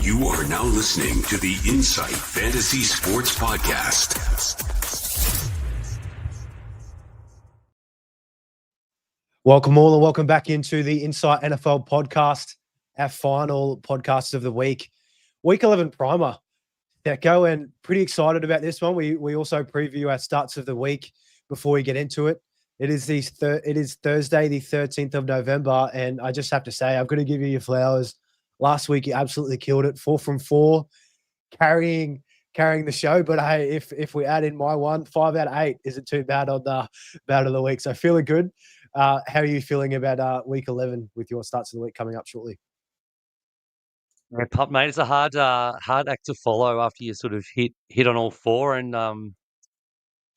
You are now listening to the Insight Fantasy Sports Podcast. Welcome all and welcome back into the Insight NFL Podcast, our final podcast of the week. Week 11 primer. Secko, and pretty excited about this one. We also preview our starts of the week before we get into it. It is Thursday, the 13th of November, and I just have to say, I'm going to give you your flowers. Last week, you absolutely killed it. 4 from 4, carrying the show. But hey, if we add in my one, 5 out of 8 isn't too bad on the bad of the week. So feeling good. How are you feeling about week 11 with your starts of the week coming up shortly? Yeah, pup, mate, it's a hard act to follow after you sort of hit on all four. And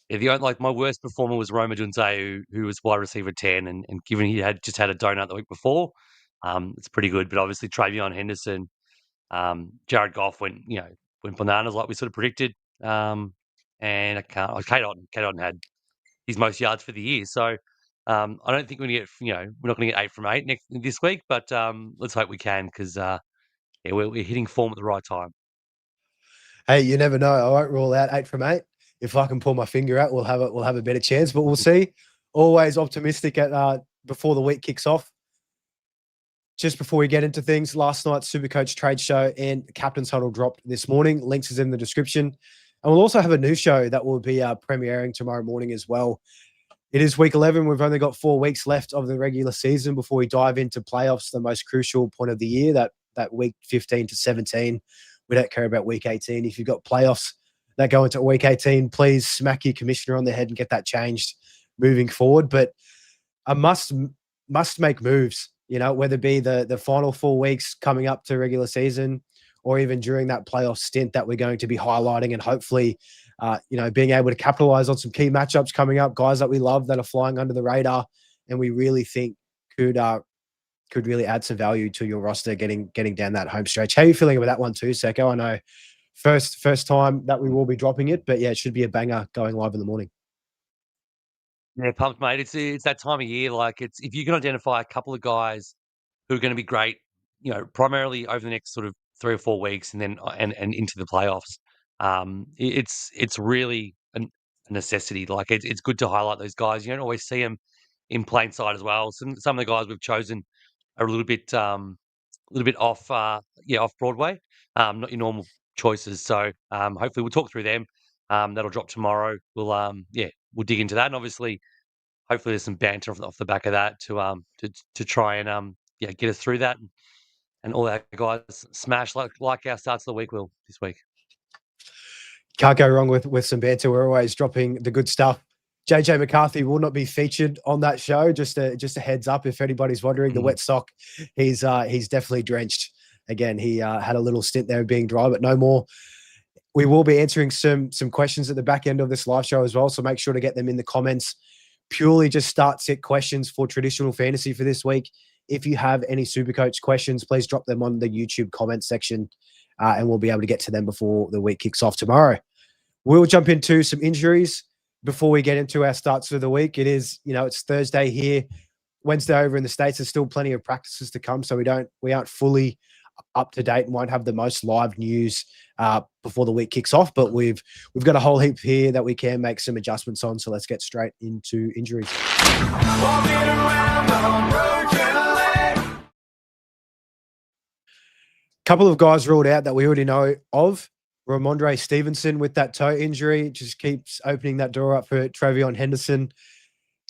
my worst performer was Roma Dunze, who was wide receiver 10, and given he had just had a donut the week before, it's pretty good. But obviously Travion Henderson, Jared Goff went bananas like we sort of predicted. And K-Dot had his most yards for the year. So I don't think we're not going to get 8 from 8 this week, but let's hope we can because we're hitting form at the right time. Hey, you never know. I won't rule out 8 from 8. If I can pull my finger out, we'll have a better chance. But we'll see. Always optimistic at before the week kicks off. Just before we get into things, last night's SuperCoach trade show and Captain's Huddle dropped this morning. Links is in the description. And we'll also have a new show that will be premiering tomorrow morning as well. It is week 11. We've only got 4 weeks left of the regular season before we dive into playoffs, the most crucial point of the year, that week 15 to 17. We don't care about week 18. If you've got playoffs that go into week 18, please smack your commissioner on the head and get that changed moving forward. But I must make moves, whether it be the final 4 weeks coming up to regular season or even during that playoff stint that we're going to be highlighting and hopefully, being able to capitalize on some key matchups coming up, guys that we love that are flying under the radar and we really think could really add some value to your roster getting down that home stretch. How are you feeling about that one too, Secko? I know first time that we will be dropping it, but yeah, it should be a banger going live in the morning. Yeah, pumped, mate. It's that time of year. Like if you can identify a couple of guys who are going to be great, primarily over the next sort of 3 or 4 weeks, and then and into the playoffs. It's really a necessity. Like it's good to highlight those guys. You don't always see them in plain sight as well. Some of the guys we've chosen are a little bit off off Broadway, not your normal choices. So hopefully we'll talk through them. That'll drop tomorrow. We'll dig into that, and obviously hopefully there's some banter off the back of that to try and get us through that, and all our guys smash like our starts of the week will this week. Can't go wrong with some banter. We're always dropping the good stuff. JJ McCarthy will not be featured on that show. Just a heads up, if anybody's wondering, the wet sock, he's definitely drenched. Again, he had a little stint there being dry, but no more. We will be answering some questions at the back end of this live show as well, so make sure to get them in the comments. Purely just start-set questions for traditional fantasy for this week. If you have any SuperCoach questions, please drop them on the YouTube comment section, and we'll be able to get to them before the week kicks off tomorrow. We'll jump into some injuries before we get into our starts for the week. It is, it's Thursday here. Wednesday over in the States, there's still plenty of practices to come, so we aren't fully up to date and won't have the most live news before the week kicks off. But we've got a whole heap here that we can make some adjustments on. So let's get straight into injuries. Couple of guys ruled out that we already know of. Ramondre Stevenson with that toe injury just keeps opening that door up for Travion Henderson.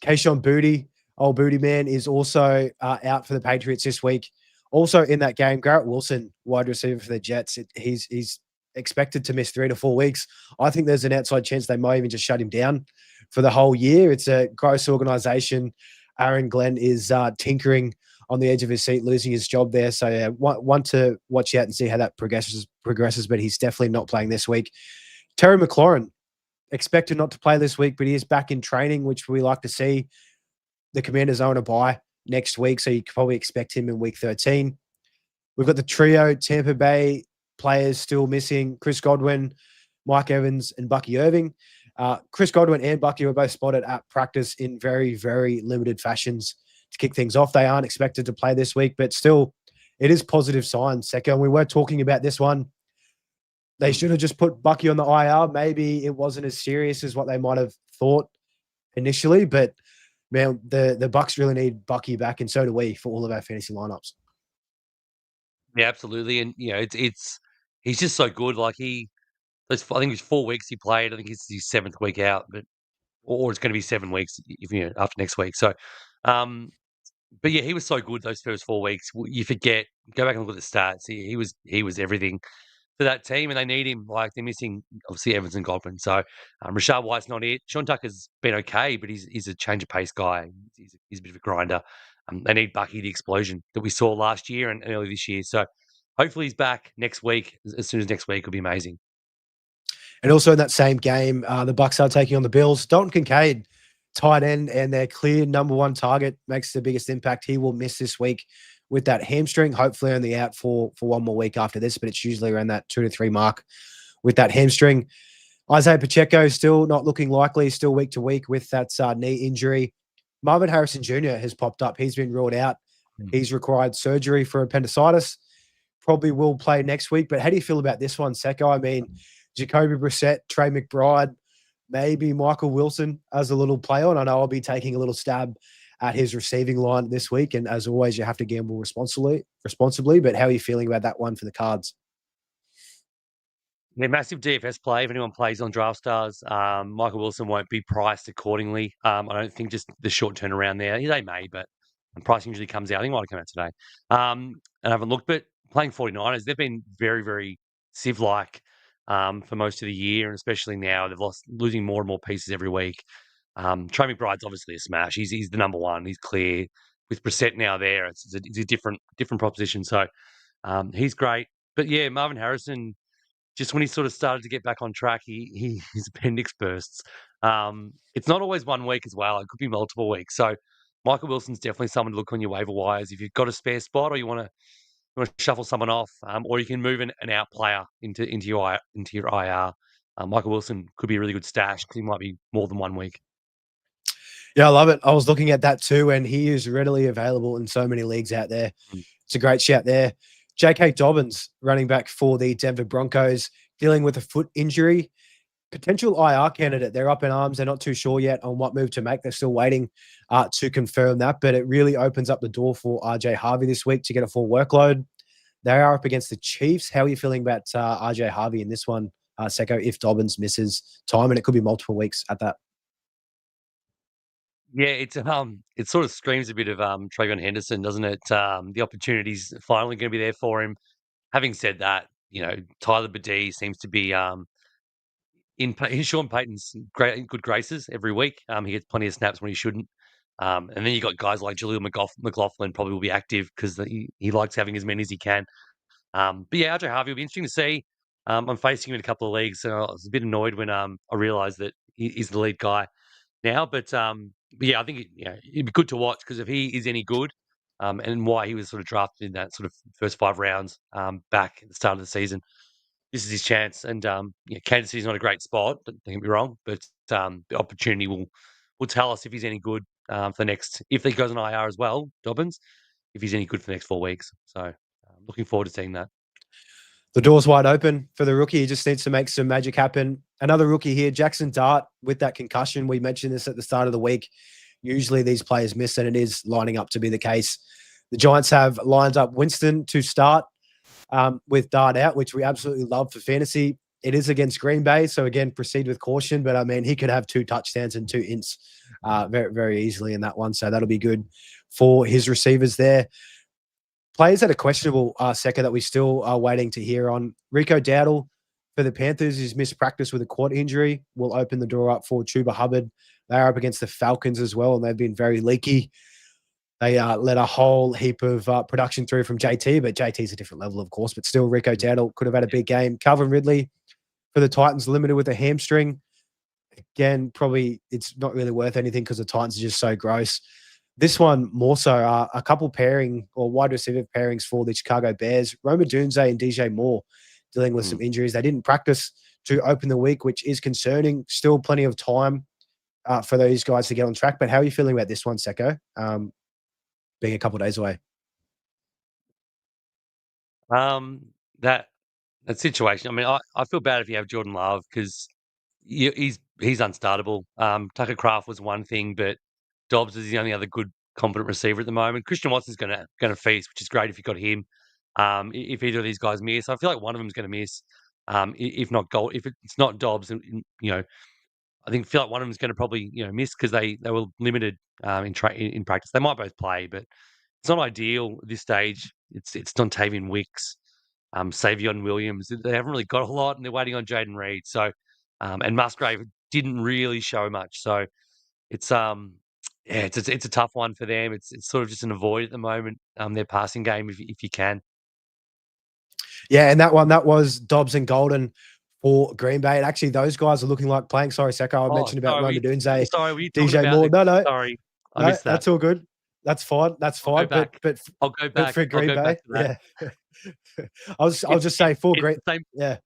Kayshon Boutte, old Booty man, is also out for the Patriots this week. Also in that game, Garrett Wilson, wide receiver for the Jets, he's expected to miss 3 to 4 weeks. I think there's an outside chance they might even just shut him down for the whole year. It's a gross organization. Aaron Glenn is tinkering on the edge of his seat, losing his job there. So yeah, one to watch out and see how that progresses, but he's definitely not playing this week. Terry McLaurin, expected not to play this week, but he is back in training, which we like to see. The Commanders own a bye next week, so you can probably expect him in week 13. We've got the trio Tampa Bay players still missing: Chris Godwin, Mike Evans, and Bucky Irving. Chris Godwin and Bucky were both spotted at practice in very, very limited fashions to kick things off. They aren't expected to play this week, but still, it is positive signs, Secco. And we were talking about this one. They should have just put Bucky on the IR. Maybe it wasn't as serious as what they might have thought initially, but man, the Bucks really need Bucky back, and so do we for all of our fantasy lineups. Yeah, absolutely. And it's he's just so good. Like I think it's 4 weeks he played. I think it's his 7th week out, but or it's going to be 7 weeks if after next week. So, but yeah, he was so good those first 4 weeks. You forget, go back and look at the stats. He was everything for that team, and they need him. Like they're missing obviously Evans and Godwin. So Rashad White's not it. Sean Tucker's been okay, but he's a change of pace guy. He's a bit of a grinder. They need Bucky, the explosion that we saw last year and early this year. So hopefully he's back next week. As soon as next week will be amazing. And also in that same game, the Bucks are taking on the Bills. Dalton Kincaid, tight end, and their clear number one target, makes the biggest impact. He will miss this week with that hamstring. Hopefully only out for one more week after this, but it's usually around that 2 to 3 mark with that hamstring. Isaiah Pacheco still not looking likely, still week to week with that knee injury. Marvin Harrison Jr. has popped up. He's been ruled out. He's required surgery for appendicitis. Probably will play next week. But how do you feel about this one, Secco? I mean, Jacoby Brissett, Trey McBride, maybe Michael Wilson as a little play on. I know I'll be taking a little stab at his receiving line this week. And as always, you have to gamble responsibly. But how are you feeling about that one for the Cards? Yeah, massive DFS play. If anyone plays on Draft Stars, Michael Wilson won't be priced accordingly. I don't think just the short turnaround there. They may, but pricing usually comes out. I think it might have come out today. And I haven't looked, but playing 49ers, they've been very, very Civ-like for most of the year, and especially now they've losing more and more pieces every week. Trey McBride's obviously a smash. He's the number one. He's clear. With Brissett now there, it's a different proposition. So he's great. But yeah, Marvin Harrison, just when he sort of started to get back on track, his appendix bursts. It's not always 1 week as well. It could be multiple weeks. So Michael Wilson's definitely someone to look on your waiver wires if you've got a spare spot or you want to shuffle someone off, or you can move an out player into your IR. Michael Wilson could be a really good stash because he might be more than 1 week. Yeah, I love it. I was looking at that too, and he is readily available in so many leagues out there. It's a great shout there. J.K. Dobbins, running back for the Denver Broncos, dealing with a foot injury. Potential IR candidate. They're up in arms. They're not too sure yet on what move to make. They're still waiting to confirm that, but it really opens up the door for RJ Harvey this week to get a full workload. They are up against the Chiefs. How are you feeling about RJ Harvey in this one, Secco, if Dobbins misses time? And it could be multiple weeks at that. Yeah, it sort of screams a bit of Trayvon Henderson, doesn't it? The opportunity's finally going to be there for him. Having said that, Tyler Badee seems to be in Sean Payton's good graces every week. He gets plenty of snaps when he shouldn't. And then you got guys like Jaleel McLaughlin probably will be active because he likes having as many as he can. But yeah, RJ Harvey will be interesting to see. I'm facing him in a couple of leagues, and I was a bit annoyed when I realized that he's the lead guy now. But yeah, I think it'd be good to watch because if he is any good, and why he was sort of drafted in that sort of first 5 rounds back at the start of the season, this is his chance. And Kansas City's not a great spot, don't get me wrong, but the opportunity will tell us if he's any good for the next. If he goes on IR as well, Dobbins, if he's any good for the next 4 weeks. So looking forward to seeing that. The door's wide open for the rookie. He just needs to make some magic happen. Another rookie here, Jackson Dart, with that concussion. We mentioned this at the start of the week. Usually these players miss, and it is lining up to be the case. The Giants have lined up Winston to start with Dart out, which we absolutely love for fantasy. It is against Green Bay, so again, proceed with caution. But I mean, he could have 2 touchdowns and 2 ints very, very easily in that one. So that'll be good for his receivers there. Players that are questionable, Secco, that we still are waiting to hear on. Rico Dowdle for the Panthers is missed practice with a quad injury. Will open the door up for Chuba Hubbard. They are up against the Falcons as well, and they've been very leaky. They let a whole heap of production through from JT, but JT's a different level, of course. But still, Rico Dowdle could have had a big game. Calvin Ridley for the Titans, limited with a hamstring. Again, probably it's not really worth anything because the Titans are just so gross. This one more so, a couple pairing or wide receiver pairings for the Chicago Bears. Roma Dunze and DJ Moore dealing with some injuries. They didn't practice to open the week, which is concerning. Still plenty of time for those guys to get on track. But how are you feeling about this one, Secco, being a couple of days away? That that situation. I mean, I feel bad if you have Jordan Love because he's unstartable. Tucker Craft was one thing, but Dobbs is the only other good competent receiver at the moment. Christian Watson's gonna feast, which is great if you got him. If either of these guys miss, I feel like one of them's gonna miss. If not Gold, if it's not Dobbs, you know, I feel like one of them's gonna probably miss because they were limited in practice. They might both play, but it's not ideal at this stage. It's Dontavian Wicks, Savion Williams. They haven't really got a lot, and they're waiting on Jaden Reed. So, and Musgrave didn't really show much. So it's yeah, it's a tough one for them. It's sort of just an avoid at the moment. Their passing game, if you can. Yeah, and that was Dobbs and Golden for Green Bay. And actually, those guys are looking like playing. Sorry, Secco, I Oh, mentioned about Roma Dunze, sorry, were you talking DJ about Moore. No, sorry, I no, missed that. that's all good. That's fine. That's I'll go fine. back. But I'll go back. for I'll Green go Bay, back to that. yeah. I'll just say for It's Green, the same. yeah.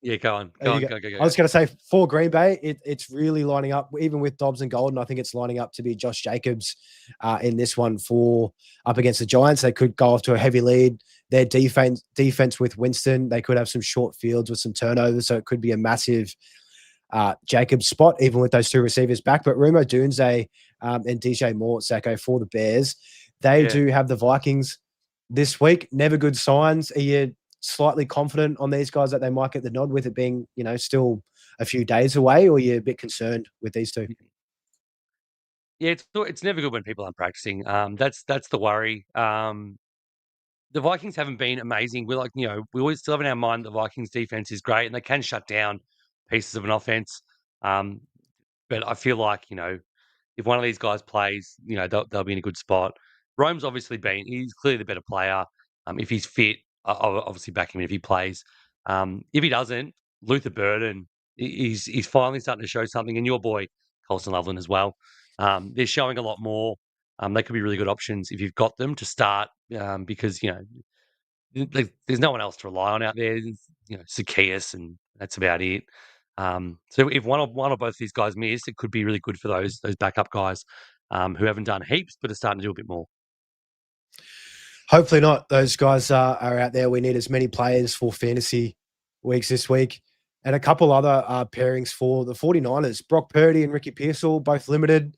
Yeah, go on. There you Go go. on. Go. I was going to say for Green Bay, it's really lining up, even with Dobbs and Golden. I think it's lining up to be Josh Jacobs in this one for up against the Giants. They could go off to a heavy lead. Their defense with Winston, they could have some short fields with some turnovers, so it could be a massive Jacobs spot, even with those two receivers back. But Roma Dunze and DJ Moore, Secco, for the Bears, they do have the Vikings this week. Never good signs. Are you slightly confident on these guys that they might get the nod with it being, still a few days away, or you're a bit concerned with these two? Yeah, it's never good when people aren't practicing. That's the worry. The Vikings haven't been amazing. We always still have in our mind the Vikings defense is great and they can shut down pieces of an offense. Um, but I feel like, if one of these guys plays, they'll be in a good spot. Rome's he's clearly the better player. If he's fit, I'll obviously back him if he plays. If he doesn't, Luther Burden, he's finally starting to show something, and your boy Colson Loveland as well. They're showing a lot more. They could be really good options if you've got them to start, because there's no one else to rely on out there. Zacchaeus, and that's about it. So if one or both of these guys miss, it could be really good for those backup guys who haven't done heaps but are starting to do a bit more. Hopefully not. Those guys are out there. We need as many players for fantasy weeks this week. And a couple other pairings for the 49ers. Brock Purdy and Ricky Pearsall, both limited.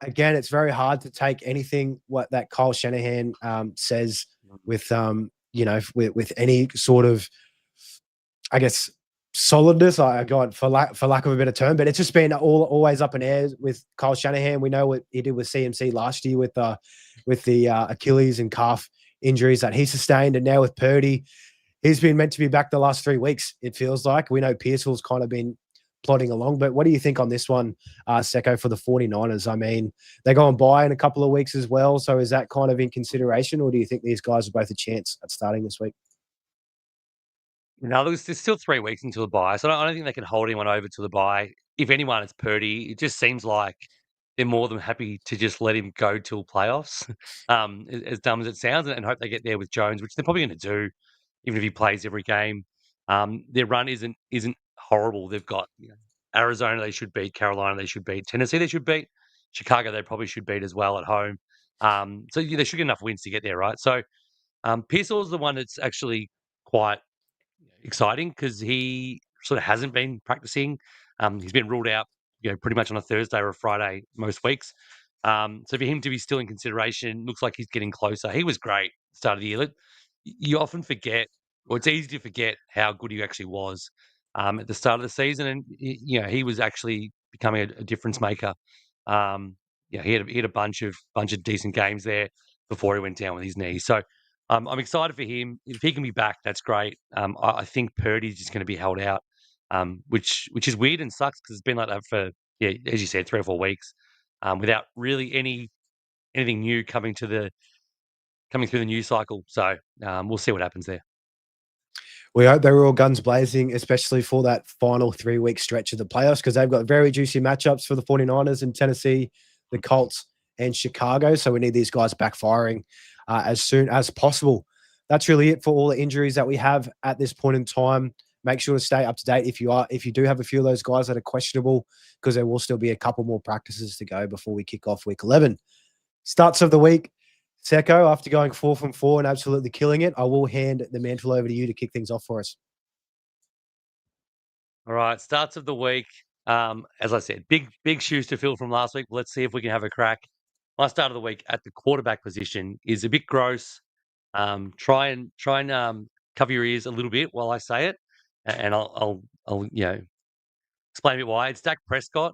Again, it's very hard to take anything what that Kyle Shanahan says with with any sort of, I guess, solidness. For lack of a better term, but it's just been always up in air with Kyle Shanahan. We know what he did with CMC last year with the Achilles and calf injuries that he sustained, and now with Purdy, he's been meant to be back the last 3 weeks. It feels like we know Pearsall's kind of been plodding along, but what do you think on this one, Secco, for the 49ers? I mean, they go and buy in a couple of weeks as well, so is that kind of in consideration, or do you think these guys are both a chance at starting this week? No, there's still 3 weeks until the bye, so I don't think they can hold anyone over to the bye. If anyone, it's Purdy. It just seems like they're more than happy to just let him go till playoffs, as dumb as it sounds, and hope they get there with Jones, which they're probably going to do, even if he plays every game. Their run isn't horrible. They've got Arizona they should beat, Carolina they should beat, Tennessee they should beat, Chicago they probably should beat as well at home. So they should get enough wins to get there, right? So Pearsall is the one that's actually quite exciting because he sort of hasn't been practicing. He's been ruled out, pretty much on a Thursday or a Friday most weeks. So for him to be still in consideration, looks like he's getting closer. He was great at the start of the year. You often forget, or it's easy to forget how good he actually was at the start of the season, and he was actually becoming a difference maker. He had a bunch of decent games there before he went down with his knee. So I'm excited for him. If he can be back, that's great. I think Purdy's just going to be held out, which is weird and sucks because it's been like that for, as you said, 3 or 4 weeks, without really anything new coming through the news cycle. So we'll see what happens there. We hope they were all guns blazing, especially for that final 3-week stretch of the playoffs, because they've got very juicy matchups for the 49ers in Tennessee, the Colts, and Chicago. So we need these guys back firing as soon as possible. That's really it for all the injuries that we have at this point in time. Make sure to stay up to date if you do have a few of those guys that are questionable, because there will still be a couple more practices to go before we kick off week 11. Starts of the week. Secko, after going 4 from 4 and absolutely killing it, I will hand the mantle over to you to kick things off for us. All right, starts of the week. As I said, big shoes to fill from last week. Let's see if we can have a crack. My start of the week at the quarterback position is a bit gross. Try and cover your ears a little bit while I say it, and I'll explain a bit why. It's Dak Prescott.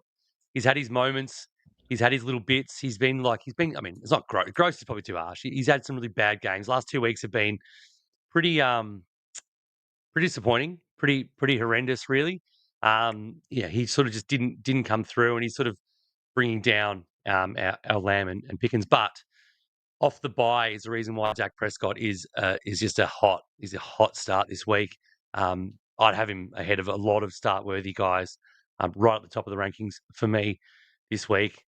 He's had his moments. He's had his little bits. He's been. I mean, it's not gross. Gross is probably too harsh. He's had some really bad games. Last 2 weeks have been pretty pretty disappointing, pretty horrendous, really. He sort of just didn't come through, and he's sort of bringing down our Lamb and Pickens. But off the bye is the reason why Dak Prescott is just a hot start this week. I'd have him ahead of a lot of start worthy guys, right at the top of the rankings for me this week.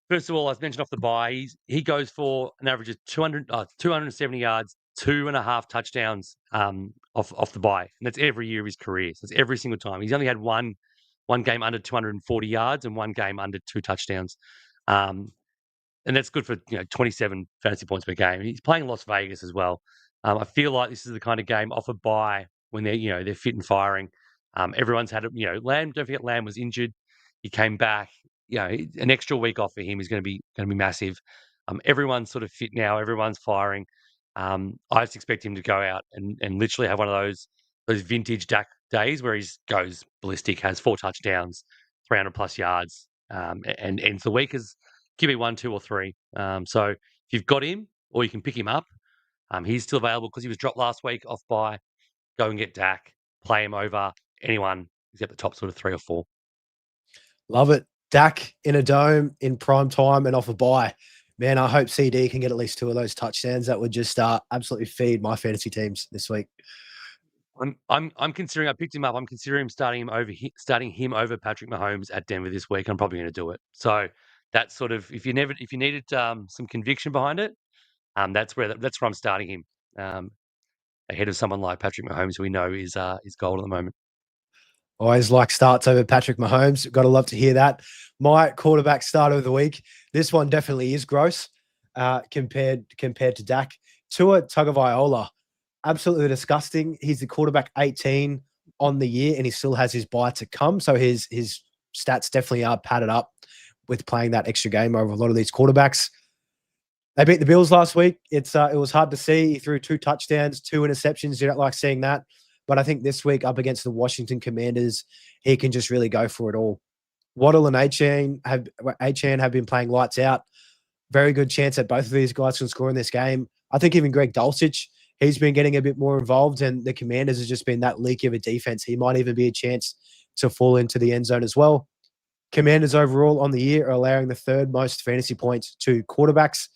First of all, as mentioned off the bye, he goes for an average of 270 yards, 2.5 touchdowns off the bye. And that's every year of his career. So it's every single time. He's only had one game under 240 yards and one game under 2 touchdowns. And that's good for 27 fantasy points per game. He's playing Las Vegas as well. I feel like this is the kind of game off a bye when they're fit and firing. Everyone's had Lamb. Don't forget, Lamb was injured. He came back. An extra week off for him is going to be massive. Everyone's sort of fit now. Everyone's firing. I just expect him to go out and literally have one of those vintage Dak days where he goes ballistic, has 4 touchdowns, 300 plus yards, and ends the week as QB1, 2, or 3. So if you've got him, or you can pick him up, he's still available because he was dropped last week off by. Go and get Dak, play him over anyone except the top sort of 3 or 4. Love it. Dak in a dome in prime time and off a bye. Man, I hope CD can get at least 2 of those touchdowns. That would just absolutely feed my fantasy teams this week. I'm considering. I picked him up. I'm considering starting him over Patrick Mahomes at Denver this week. I'm probably going to do it. So that's sort of if you needed some conviction behind it, that's where I'm starting him ahead of someone like Patrick Mahomes, who we know is gold at the moment. Always like starts over Patrick Mahomes. Got to love to hear that. My quarterback start of the week. This one definitely is gross compared to Dak. Tua Tagovailoa, absolutely disgusting. He's the quarterback 18 on the year, and he still has his bye to come. So his stats definitely are padded up with playing that extra game over a lot of these quarterbacks. They beat the Bills last week. It was hard to see. He threw 2 touchdowns, 2 interceptions. You don't like seeing that. But I think this week up against the Washington Commanders, he can just really go for it all. Waddle and Achane have been playing lights out. Very good chance that both of these guys can score in this game. I think even Greg Dulcich, he's been getting a bit more involved, and the Commanders has just been that leaky of a defense. He might even be a chance to fall into the end zone as well. Commanders overall on the year are allowing the 3rd most fantasy points to quarterbacks.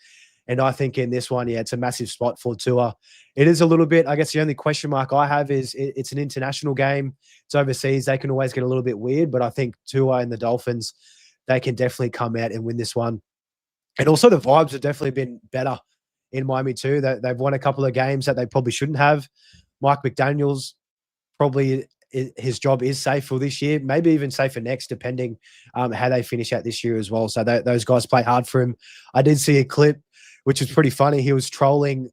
And I think in this one, it's a massive spot for Tua. It is a little bit, I guess the only question mark I have is it's an international game. It's overseas. They can always get a little bit weird, but I think Tua and the Dolphins, they can definitely come out and win this one. And also the vibes have definitely been better in Miami too. They've won a couple of games that they probably shouldn't have. Mike McDaniel's probably his job is safe for this year, maybe even safer next, depending how they finish out this year as well. So those guys play hard for him. I did see a clip which was pretty funny. He was trolling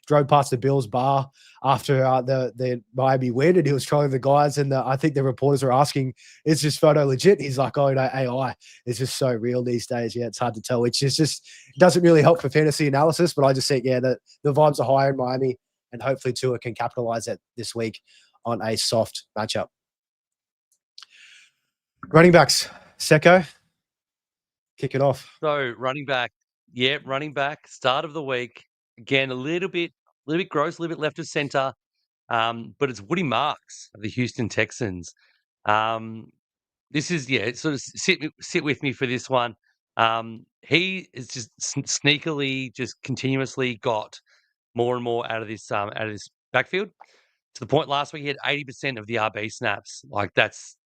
drove past the Bills bar after the Miami win, and he was trolling the guys. And I think the reporters were asking, "Is this photo legit?" He's like, "Oh no, AI. It's just so real these days. Yeah, it's hard to tell." Which is just doesn't really help for fantasy analysis. But I just think, the vibes are higher in Miami, and hopefully Tua can capitalize it this week on a soft matchup. Running backs, Secko, kick it off. So running back, start of the week. Again, a little bit gross, a little bit left of center. But it's Woody Marks of the Houston Texans. This is sort of sit with me for this one. He is just sneakily, just continuously got more and more out of this backfield, to the point last week he had 80% of the RB snaps. Like that's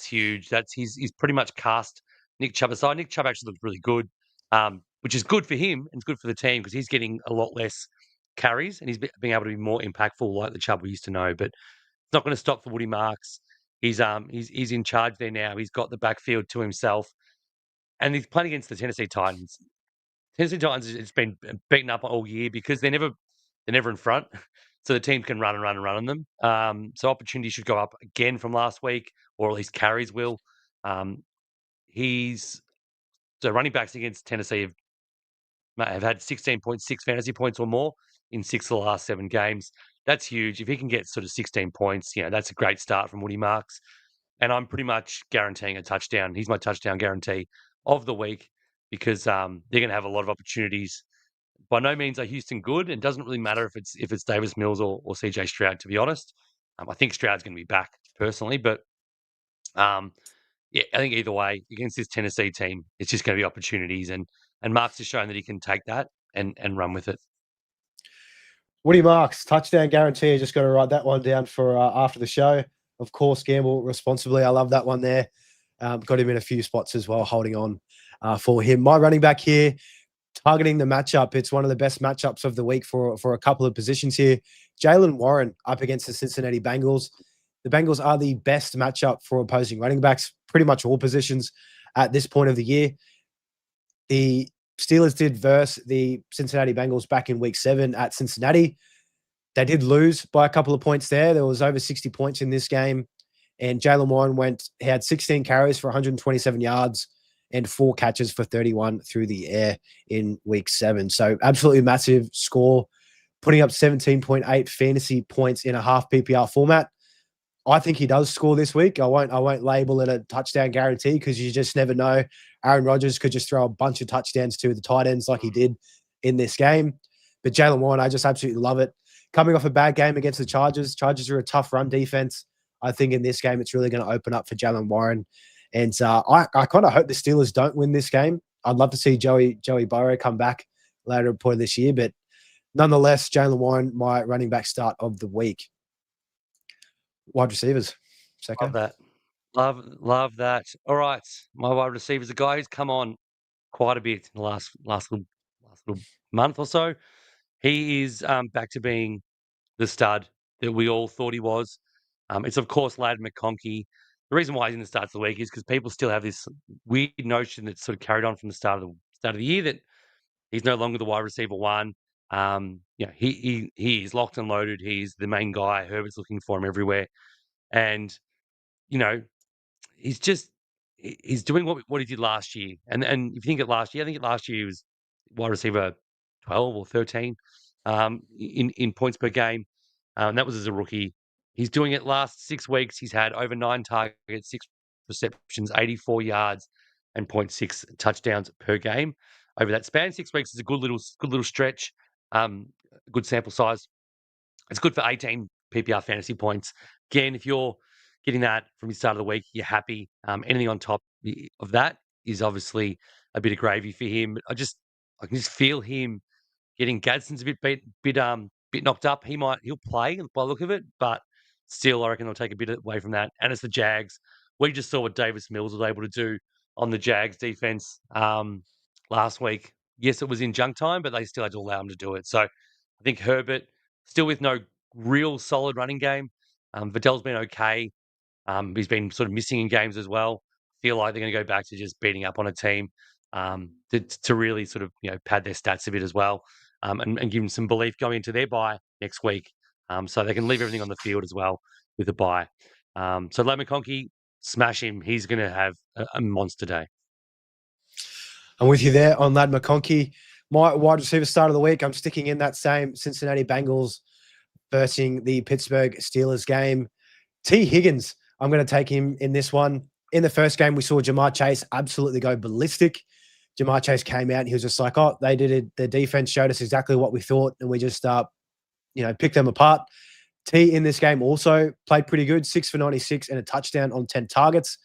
huge. He's pretty much cast Nick Chubb aside. Nick Chubb actually looks really good, which is good for him and it's good for the team because he's getting a lot less carries and he's being able to be more impactful like the Chubb we used to know. But it's not going to stop for Woody Marks. He's in charge there now. He's got the backfield to himself, and he's playing against the Tennessee Titans. Tennessee Titans, it's been beaten up all year because they're never in front, so the team can run and run and run on them. So opportunity should go up again from last week, or at least carries will. Um, so running backs against Tennessee have had 16.6 fantasy points or more in 6 of the last 7 games. That's huge. If he can get sort of 16 points, that's a great start from Woody Marks. And I'm pretty much guaranteeing a touchdown. He's my touchdown guarantee of the week because they're going to have a lot of opportunities. By no means are Houston good. It doesn't really matter if it's Davis Mills or CJ Stroud, to be honest. I think Stroud's going to be back personally, but yeah, I think either way against this Tennessee team, it's just going to be opportunities, and Marks has shown that he can take that and run with it. Woody Marks, touchdown guarantee. Just got to write that one down for after the show. Of course, gamble responsibly. I love that one there. Got him in a few spots as well, holding on for him. My running back here, targeting the matchup. It's one of the best matchups of the week for a couple of positions here. Jaylen Warren up against the Cincinnati Bengals. The Bengals are the best matchup for opposing running backs, pretty much all positions at this point of the year. The Steelers did verse the Cincinnati Bengals back in week 7 at Cincinnati. They did lose by a couple of points there. There was over 60 points in this game. And Jaylen Warren he had 16 carries for 127 yards and 4 catches for 31 through the air in week 7. So absolutely massive score, putting up 17.8 fantasy points in a half PPR format. I think he does score this week. I won't label it a touchdown guarantee because you just never know. Aaron Rodgers could just throw a bunch of touchdowns to the tight ends like he did in this game. But Jaylen Warren, I just absolutely love it. Coming off a bad game against the Chargers. Chargers are a tough run defense. I think in this game, it's really going to open up for Jaylen Warren. And I kind of hope the Steelers don't win this game. I'd love to see Joey Burrow come back later in point of this year. But nonetheless, Jaylen Warren, my running back start of the week. Wide receivers. Secko. Love that. Love that. All right. My wide receivers, a guy who's come on quite a bit in the last little month or so. He is back to being the stud that we all thought he was. It's, of course, Ladd McConkey. The reason why he's in the start of the week is because people still have this weird notion that's sort of carried on from the start of the year that he's no longer the wide receiver one. He is locked and loaded. He's the main guy. Herbert's looking for him everywhere. And, he's doing what he did last year. And if you think of last year, I think last year he was wide receiver 12 or 13 in points per game. That was as a rookie. He's doing it last 6 weeks. He's had over 9 targets, 6 receptions, 84 yards, and 0.6 touchdowns per game over that span. 6 weeks is a good little stretch. Good sample size. It's good for 18 PPR fantasy points. Again, if you're getting that from the start of the week, you're happy. Anything on top of that is obviously a bit of gravy for him. I can just feel him getting Gadsden's a bit knocked up. He'll play by the look of it, but still, I reckon they'll take a bit away from that. And it's the Jags. We just saw what Davis Mills was able to do on the Jags defense last week. Yes, it was in junk time, but they still had to allow him to do it. So I think Herbert, still with no real solid running game. Vidal's been okay. He's been sort of missing in games as well. Feel like they're going to go back to just beating up on a team to really sort of pad their stats a bit as well, and give them some belief going into their bye next week, so they can leave everything on the field as well with a bye. So Ladd McConkey, smash him. He's going to have a monster day. I'm with you there on Ladd McConkey. My wide receiver start of the week, I'm sticking in that same Cincinnati Bengals versus the Pittsburgh Steelers game. T. Higgins, I'm going to take him in this one. In the first game, we saw Jamar Chase absolutely go ballistic. Jamar Chase came out and he was just like, oh, they did it. The defense showed us exactly what we thought, and we just, picked them apart. T in this game also played pretty good, 6 for 96 and a touchdown on 10 targets.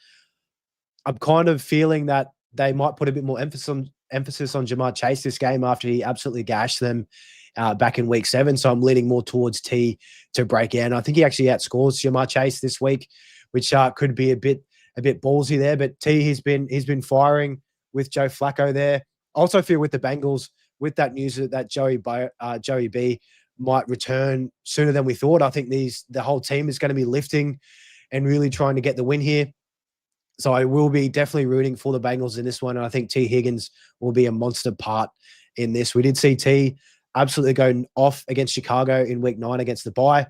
I'm kind of feeling that they might put a bit more emphasis on Jamar Chase this game after he absolutely gashed them back in week 7. So I'm leaning more towards T to break out. And I think he actually outscores Jamar Chase this week, which could be a bit ballsy there. But T, he's been firing with Joe Flacco there. I also feel with the Bengals, with that news that Joey B might return sooner than we thought. I think the whole team is going to be lifting and really trying to get the win here. So I will be definitely rooting for the Bengals in this one. And I think T. Higgins will be a monster part in this. We did see T absolutely go off against Chicago in week 9 against the bye.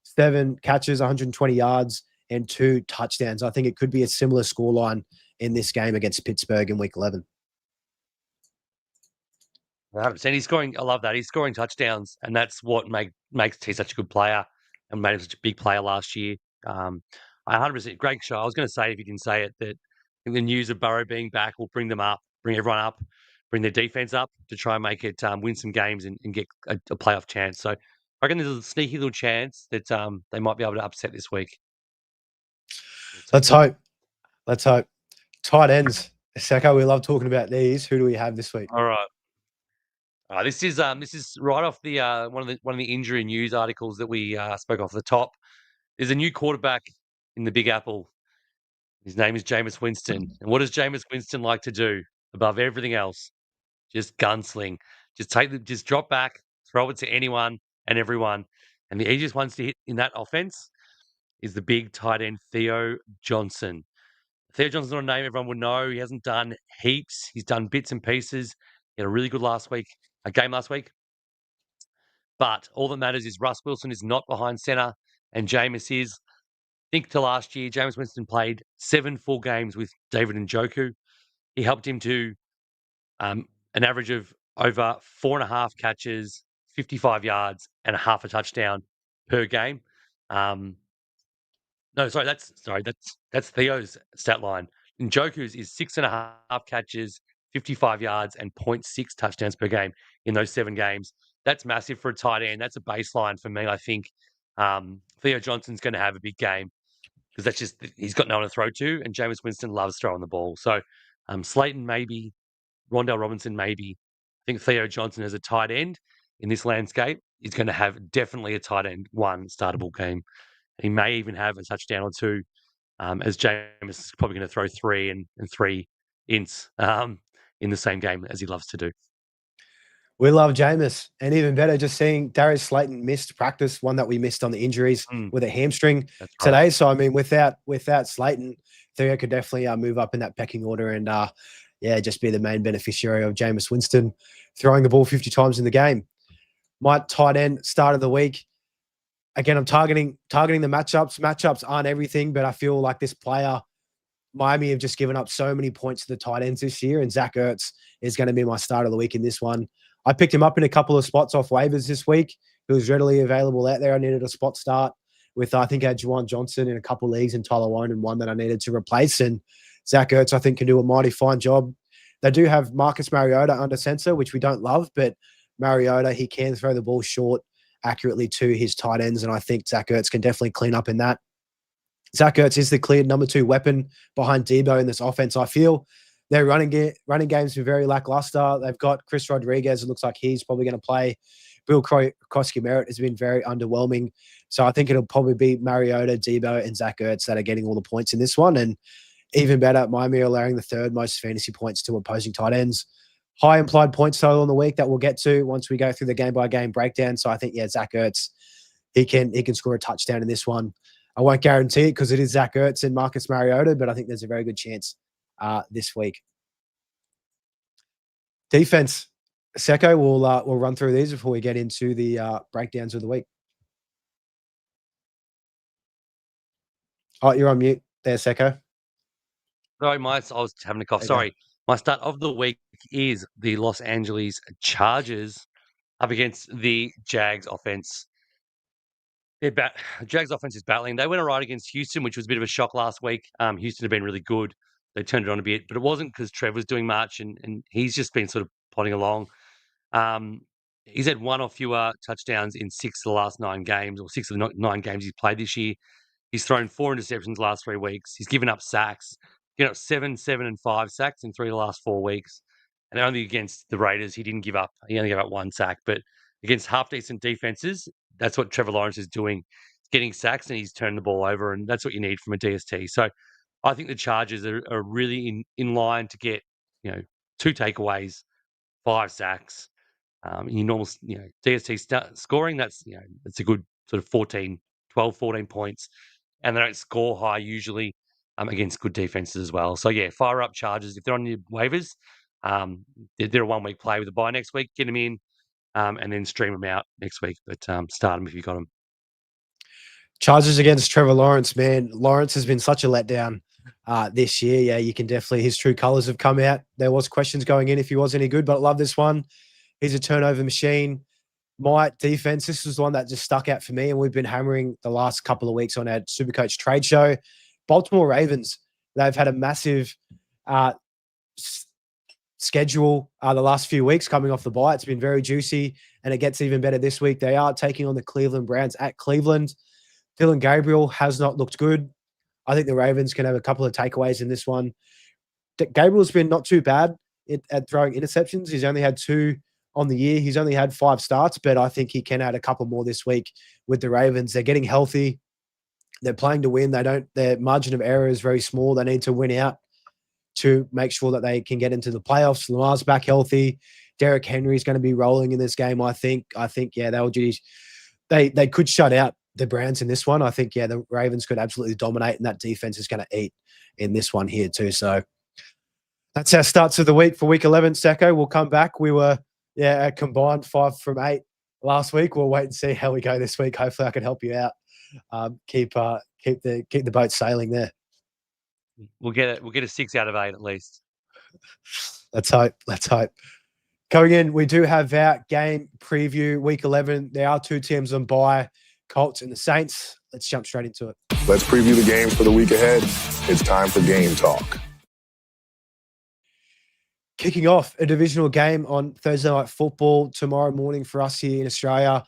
7 catches, 120 yards, and 2 touchdowns. I think it could be a similar scoreline in this game against Pittsburgh in week 11. 100%. He's scoring. I love that. He's scoring touchdowns, and that's what makes T such a good player and made him such a big player last year. I 100%. Great show. I was going to say, if you didn't say it, that the news of Burrow being back will bring them up, bring everyone up, bring their defense up to try and make it win some games and get a playoff chance. So I reckon there's a sneaky little chance that they might be able to upset this week. Let's hope. Let's hope. Tight ends. Secko, we love talking about these. Who do we have this week? All right. This is right off the one of the injury news articles that we spoke off the top. There's a new quarterback in the Big Apple. His name is Jameis Winston. And what does Jameis Winston like to do above everything else? Just gunsling. Just drop back, throw it to anyone and everyone. And the easiest ones to hit in that offense is the big tight end Theo Johnson. Theo Johnson's not a name everyone would know. He hasn't done heaps. He's done bits and pieces. He had a really good game last week. But all that matters is Russ Wilson is not behind center and Jameis is. Think to last year, Jameis Winston played 7 full games with David Njoku. He helped him to an average of over 4.5 catches, 55 yards, and a half a touchdown per game. That's Theo's stat line. Njoku's is 6.5 catches, 55 yards, and 0.6 touchdowns per game in those 7 games. That's massive for a tight end. That's a baseline for me. I think Theo Johnson's going to have a big game because he's got no one to throw to, and Jameis Winston loves throwing the ball. So Slayton maybe, Rondell Robinson maybe. I think Theo Johnson as a tight end in this landscape is going to have definitely a tight end 1 startable game. He may even have a touchdown or 2, as Jameis is probably going to throw 3 and 3 ints in the same game as he loves to do. We love Jameis, and even better, just seeing Darius Slayton missed practice, one that we missed on the injuries with a hamstring today. So, I mean, without Slayton, Theo could definitely move up in that pecking order and, just be the main beneficiary of Jameis Winston throwing the ball 50 times in the game. My tight end start of the week. Again, I'm targeting the matchups. Matchups aren't everything, but I feel like this player, Miami, have just given up so many points to the tight ends this year, and Zach Ertz is going to be my start of the week in this one. I picked him up in a couple of spots off waivers this week. He was readily available out there. I needed a spot start with, I think I had Juwan Johnson in a couple of leagues and Tyler Warren in one that I needed to replace. And Zach Ertz, I think, can do a mighty fine job. They do have Marcus Mariota under center, which we don't love, but Mariota, he can throw the ball short accurately to his tight ends, and I think Zach Ertz can definitely clean up in that. Zach Ertz is the clear number 2 weapon behind Debo in this offense. I feel their running games are very lackluster. They've got Chris Rodriguez. It looks like he's probably going to play. Bill Koski-Merritt has been very underwhelming. So I think it'll probably be Mariota, Debo, and Zach Ertz that are getting all the points in this one. And even better, Miami are allowing the 3rd most fantasy points to opposing tight ends. High implied points total in the week that we'll get to once we go through the game-by-game breakdown. So I think, Zach Ertz, he can score a touchdown in this one. I won't guarantee it because it is Zach Ertz and Marcus Mariota, but I think there's a very good chance this week. Defense. Secko, we'll run through these before we get into the breakdowns of the week. Oh, you're on mute there, Secko. Sorry, I was having a cough. Okay. Sorry. My start of the week is the Los Angeles Chargers up against the Jags offense. Jags offense is battling. They went all right against Houston, which was a bit of a shock last week. Houston had been really good. They turned it on a bit, but it wasn't because Trev was doing much, and he's just been sort of plodding along. He's had 1 or fewer touchdowns in 6 of the last 9 games, or 6 of the 9 games he's played this year. He's thrown 4 interceptions the last 3 weeks. He's given up sacks. Given up 7, and 5 sacks in 3 of the last 4 weeks. And only against the Raiders, he didn't give up. He only gave up 1 sack. But against half-decent defenses, that's what Trevor Lawrence is doing. He's getting sacks and he's turning the ball over, and that's what you need from a DST. So I think the Chargers are really in line to get 2 takeaways, 5 sacks. In normal DST scoring, that's a good sort of 12, 14 points. And they don't score high usually. against good defenses as well. So yeah, fire up Chargers if they're on your waivers. They're a 1 week play with a bye next week. Get them in, and then stream them out next week. But start them if you got them. Chargers against Trevor Lawrence, man. Lawrence has been such a letdown this year. Yeah, you can definitely, his true colors have come out. There was questions going in if he was any good, but I love this one. He's a turnover machine. My defense, this was the one that just stuck out for me, and we've been hammering the last couple of weeks on our SuperCoach trade show. Baltimore Ravens, they've had a massive schedule the last few weeks coming off the bye. It's been very juicy, and it gets even better this week. They are taking on the Cleveland Browns at Cleveland. Dylan Gabriel has not looked good. I think the Ravens can have a couple of takeaways in this one. Gabriel's been not too bad at throwing interceptions. He's only had 2 on the year. He's only had 5 starts, but I think he can add a couple more this week with the Ravens. They're getting healthy. They're playing to win. Their margin of error is very small. They need to win out to make sure that they can get into the playoffs. Lamar's back healthy. Derrick Henry's going to be rolling in this game, I think. Yeah, they could shut out the Browns in this one. I think, yeah, the Ravens could absolutely dominate, and that defense is going to eat in this one here too. So that's our starts of the week for week 11. Secko, we'll come back. We were, a combined 5 from 8 last week. We'll wait and see how we go this week. Hopefully I can help you out. Keep the boat sailing there. We'll get a 6 out of 8 at least. Let's hope. Coming in, we do have our game preview week 11. There are 2 teams on bye, Colts and the Saints. Let's jump straight into it. Let's preview the games for the week ahead. It's time for Game Talk. Kicking off a divisional game on Thursday Night Football tomorrow morning for us here in Australia.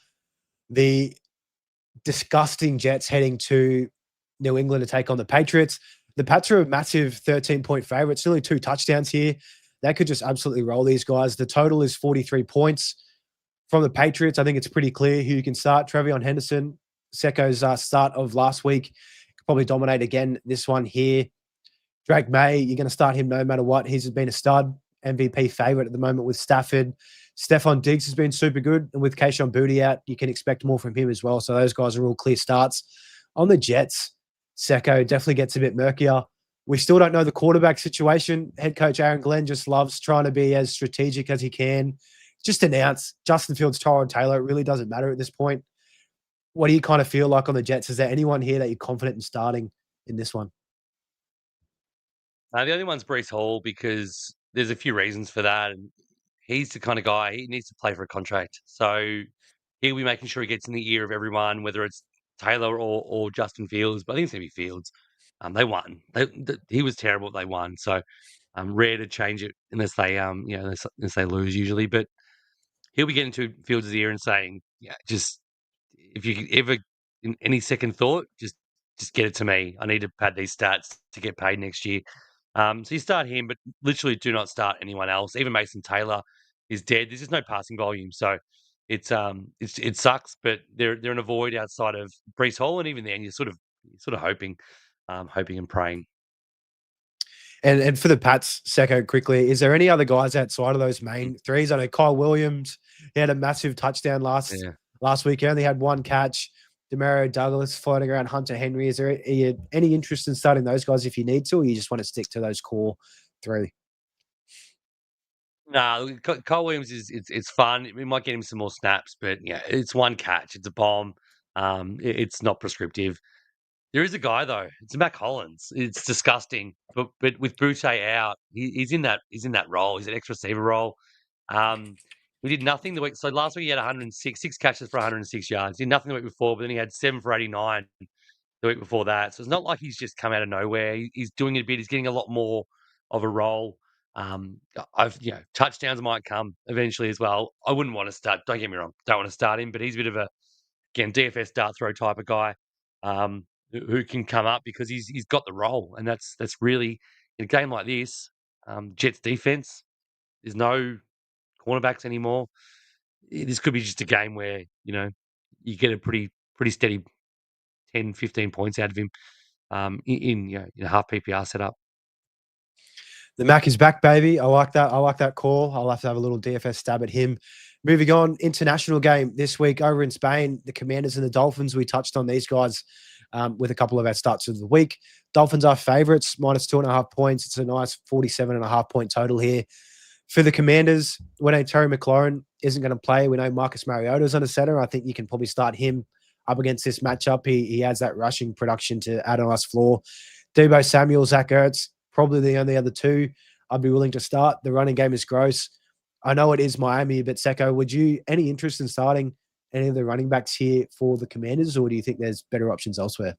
The disgusting Jets heading to New England to take on the Patriots. The Pats are a massive 13-point favorites, only 2 touchdowns here. They could just absolutely roll these guys. The total is 43 points. From the Patriots, I think it's pretty clear who you can start. Trevion Henderson, Secko's start of last week, could probably dominate again this one here. Drake May, you're going to start him no matter what. He's been a stud, MVP favorite at the moment with Stafford. Stephon Diggs has been super good. And with Kayshon Boutte out, you can expect more from him as well. So those guys are all clear starts. On the Jets, Secko definitely gets a bit murkier. We still don't know the quarterback situation. Head coach Aaron Glenn just loves trying to be as strategic as he can. Just announce Justin Fields, Tyrod Taylor. It really doesn't matter at this point. What do you kind of feel like on the Jets? Is there anyone here that you're confident in starting in this one? The only one's Breece Hall, because there's a few reasons for that. And he's the kind of guy, he needs to play for a contract. So he'll be making sure he gets in the ear of everyone, whether it's Taylor or Justin Fields. But I think it's going to be Fields. They won. He was terrible. They won. So rare to change it unless they unless they lose usually. But he'll be getting to Fields' ear and saying, just if you ever in any second thought, just get it to me. I need to pad these stats to get paid next year. So you start him, but literally do not start anyone else. Even Mason Taylor is dead. There's just no passing volume, so it sucks. But they're in a void outside of Breece Hall, and even then, you're sort of hoping and praying. And for the Pats, Secko, quickly, is there any other guys outside of those main 3s? I know Kyle Williams, he had a massive touchdown last week. He only had 1 catch. Demario Douglas floating around, Hunter Henry. Is there any interest in starting those guys if you need to, or you just want to stick to those core 3? No, Kyle Williams it's fun. We might get him some more snaps, but it's 1 catch. It's a bomb. It's not prescriptive. There is a guy though. It's Mac Hollins. It's disgusting, but with Boutte out, he's in that role. He's an extra receiver role. We did nothing the week. So last week he had 6 catches for 106 yards. He did nothing the week before, but then he had 7 for 89 the week before that. So it's not like he's just come out of nowhere. He's doing it a bit. He's getting a lot more of a role. Touchdowns might come eventually as well. I wouldn't want to start. Don't get me wrong. Don't want to start him, but he's a bit of a DFS dart throw type of guy. Who can come up because he's got the role, and that's really in a game like this. Jets defense, there's no cornerbacks anymore. This could be just a game where you get a pretty steady 10, 15 points out of him in a half PPR setup. The Mac is back, baby. I like that. I like that call. I'll have to have a little DFS stab at him. Moving on, international game this week over in Spain, the Commanders and the Dolphins. We touched on these guys with a couple of our starts of the week. Dolphins are favourites, minus 2.5 points. It's a nice 47.5 point total here. For the Commanders, when Terry McLaurin isn't going to play, we know Marcus Mariota's under center. I think you can probably start him up against this matchup. He has that rushing production to add on us floor. Deebo Samuel, Zach Ertz, probably the only other two I'd be willing to start. The running game is gross. I know it is Miami, but Secko, would you any interest in starting any of the running backs here for the Commanders, or do you think there's better options elsewhere?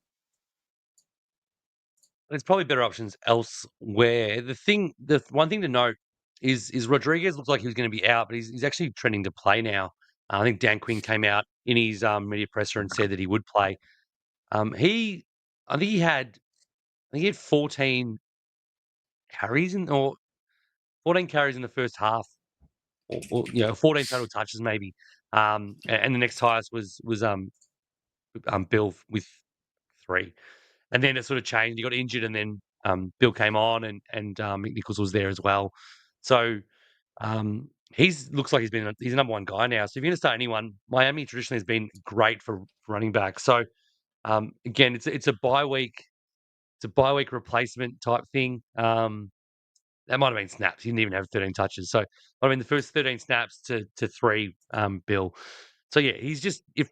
There's probably better options elsewhere. The one thing to note is Rodriguez looks like he was going to be out, but he's actually trending to play now. I think Dan Quinn came out in his media presser and said that he would play. I think he had 14 carries or 14 carries in the first half, or 14 total touches maybe. And the next highest was Bill with 3. And then it sort of changed. He got injured, and then Bill came on, and Nichols was there as well. So looks like he's a number one guy now. So if you're going to start anyone, Miami traditionally has been great for running back. So again, it's a bye week. It's a bye week replacement type thing. That might have been snaps. He didn't even have 13 touches. So I mean, the first 13 snaps to 3, Bill. So yeah, he's just if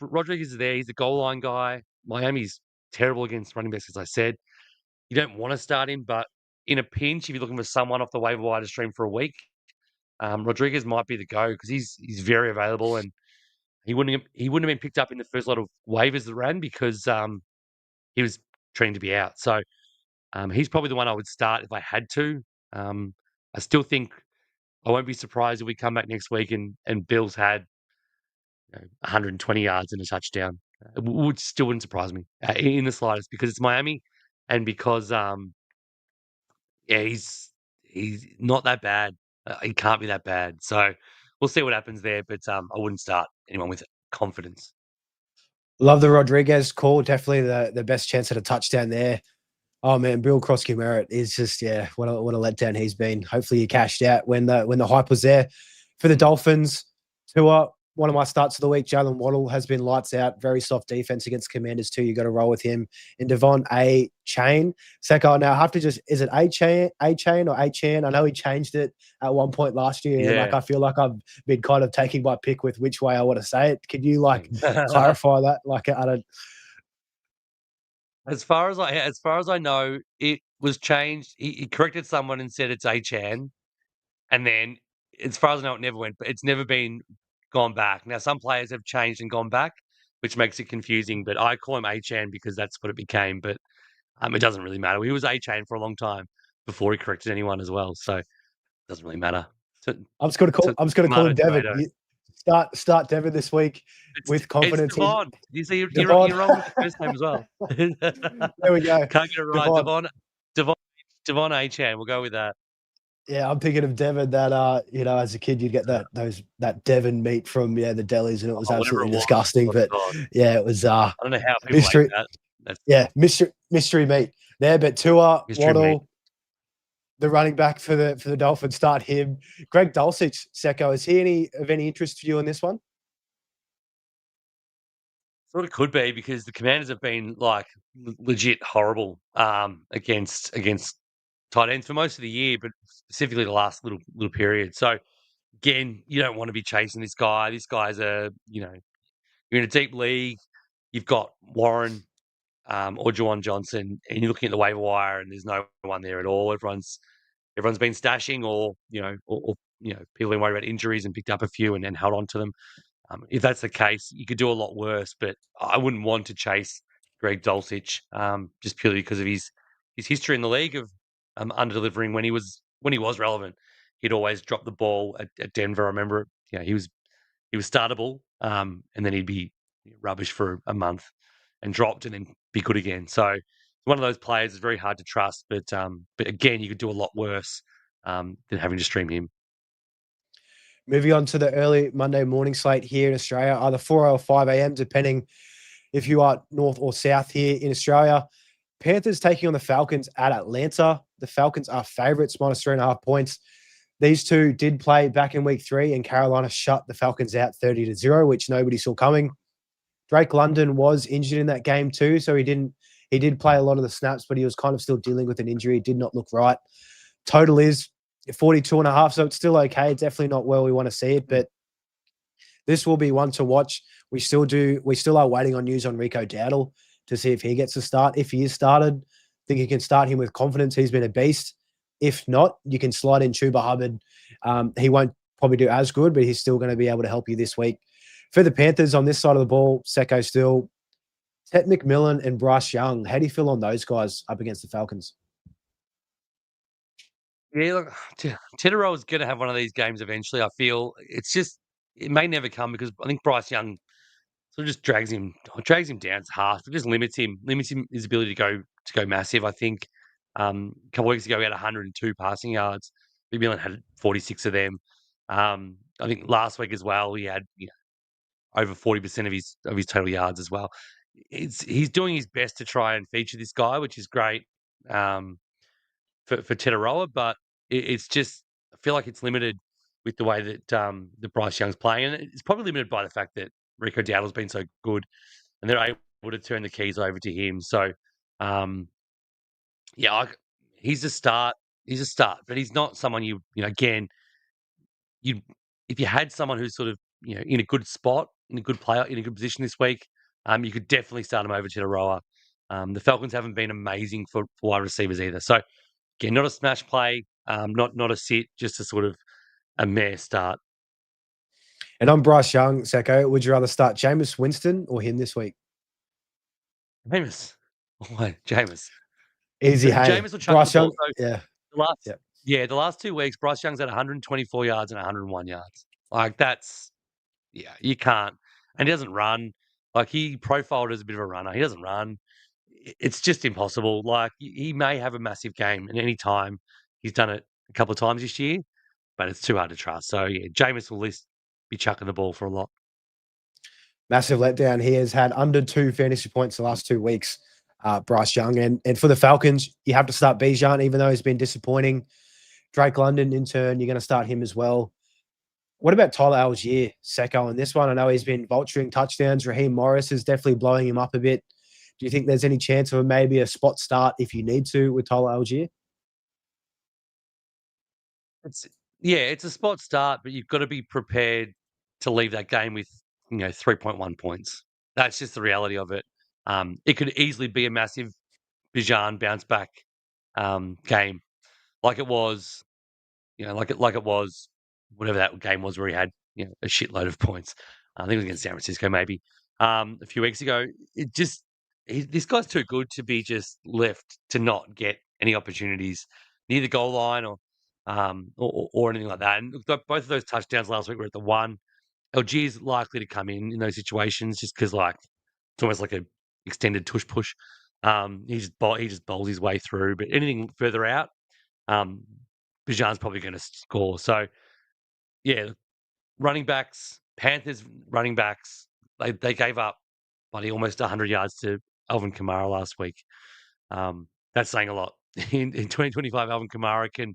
Rodriguez is there, he's a goal line guy. Miami's terrible against running backs, as I said. You don't want to start him, but in a pinch, if you're looking for someone off the waiver wire to stream for a week, Rodriguez might be the go because he's very available, and he wouldn't have been picked up in the first lot of waivers that ran because he was training to be out. So he's probably the one I would start if I had to. I still think I won't be surprised if we come back next week and Bill's had 120 yards and a touchdown. It wouldn't surprise me in the slightest because it's Miami, and because he's not that bad. He can't be that bad. So we'll see what happens there. But I wouldn't start anyone with confidence. Love the Rodriguez call. Definitely the best chance at a touchdown there. Oh man, Bill Krosky-Merritt is just what a letdown he's been. Hopefully he cashed out when the hype was there. For the Dolphins, Tua, one of my starts of the week, Jalen Waddle has been lights out. Very soft defense against Commanders too. You got to roll with him. And Devon A. Chain. Secko, now I have to is it A Chain or A Chan? I know he changed it at one point last year. Yeah. Like I feel like I've been kind of taking my pick with which way I want to say it. Could you clarify that? I don't. As far as I know, it was changed. He corrected someone and said it's A-Chan, and then as far as I know, it never went. But it's never been gone back. Now, some players have changed and gone back, which makes it confusing. But I call him A-Chan because that's what it became. But it doesn't really matter. He was A-Chan for a long time before he corrected anyone as well. So it doesn't really matter. I'm just going to call him Devin. Start Devin this week with confidence. It's Devon. You see, you're wrong with the first name as well. There we go. Can't get it right. Devon A-Chan. We'll go with that. Yeah, I'm thinking of Devon that as a kid you'd get that Devon meat from the delis, and it was absolutely disgusting. But yeah, it was I don't know how people mystery. Like that. Mystery meat there. But Tua, Waddle, meat. the running back for the Dolphins, start him. Greg Dulcich, Secko, is he of any interest to you in this one? Sort of could be because the Commanders have been legit horrible against tight ends for most of the year, but specifically the last little period. So again, you don't want to be chasing this guy. This guy's you're in a deep league. You've got Warren or Juwan Johnson, and you're looking at the waiver wire, and there's no one there at all. Everyone's been stashing, or people have been worried about injuries and picked up a few and then held on to them. If that's the case, you could do a lot worse. But I wouldn't want to chase Greg Dulcich just purely because of his history in the league of under delivering when he was relevant. He'd always drop the ball at Denver. I remember it. He was startable, and then he'd be rubbish for a month and dropped and then be good again. So one of those players is very hard to trust. But again, you could do a lot worse than having to stream him. Moving on to the early Monday morning slate here in Australia, either 4 or 5 a.m., depending if you are north or south here in Australia. Panthers taking on the Falcons at Atlanta. The Falcons are favourites, minus 3.5 points. These two did play back in week 3, and Carolina shut the Falcons out 30-0, which nobody saw coming. Drake London was injured in that game too, so he did play a lot of the snaps, but he was kind of still dealing with an injury. It did not look right. Total is 42.5, so it's still okay. It's definitely not where we want to see it, but this will be one to watch. We still are waiting on news on Rico Dowdle to see if he gets a start. If he is started, I think you can start him with confidence. He's been a beast. If not, you can slide in Chuba Hubbard. He won't probably do as good, but he's still going to be able to help you this week. For the Panthers on this side of the ball, Secko still, Ted McMillan and Bryce Young. How do you feel on those guys up against the Falcons? Yeah, look, Tedero is going to have one of these games eventually. I feel it may never come because I think Bryce Young sort of just drags him down to half. It just limits him his ability to go massive. I think a couple of weeks ago he had 102 passing yards. McMillan had 46 of them. I think last week as well he had over 40% of his total yards as well. He's doing his best to try and feature this guy, which is great for Tedero, but it's just I feel like it's limited with the way that the Bryce Young's playing, and it's probably limited by the fact that Rico Dowdle's been so good, and they're able to turn the keys over to him. So, he's a start. He's a start, but he's not someone again. If you had someone who's sort of in a good spot, in a good player, in a good position this week, you could definitely start him over to the rower. The Falcons haven't been amazing for wide receivers either. So again, not a smash play, not a sit, just a sort of a mere start. And on Bryce Young, Secko, would you rather start Jameis Winston or him this week? Jameis. Why, Jameis? Easy, hey. Jameis will chuck Bryce the ball. Young, So the last 2 weeks, Bryce Young's at 124 yards and 101 yards. Like you can't. And he doesn't run. Like he profiled as a bit of a runner. He doesn't run. It's just impossible. Like he may have a massive game at any time. He's done it a couple of times this year, but it's too hard to trust. So yeah, Jameis will at least be chucking the ball for a lot. Massive letdown. He has had under 2 fantasy points the last 2 weeks, Bryce Young. And for the Falcons, you have to start Bijan, even though he's been disappointing. Drake London, in turn, you're going to start him as well. What about Tyler Algier, Secko, in this one? I know he's been vulturing touchdowns. Raheem Morris is definitely blowing him up a bit. Do you think there's any chance of maybe a spot start if you need to with Tyler Algier? It's a spot start, but you've got to be prepared to leave that game with 3.1 points. That's just the reality of it. It could easily be a massive Bijan bounce back game, like it was, like it was whatever that game was where he had a shitload of points. I think it was against San Francisco maybe a few weeks ago. This guy's too good to be just left to not get any opportunities near the goal line or anything like that. And both of those touchdowns last week were at the one. LG is likely to come in those situations just because it's almost like a extended tush push. He just bowls his way through, but anything further out, Bijan's probably going to score. So yeah, running backs, Panthers running backs, they gave up almost 100 yards to Alvin Kamara last week. That's saying a lot. In 2025, Alvin Kamara can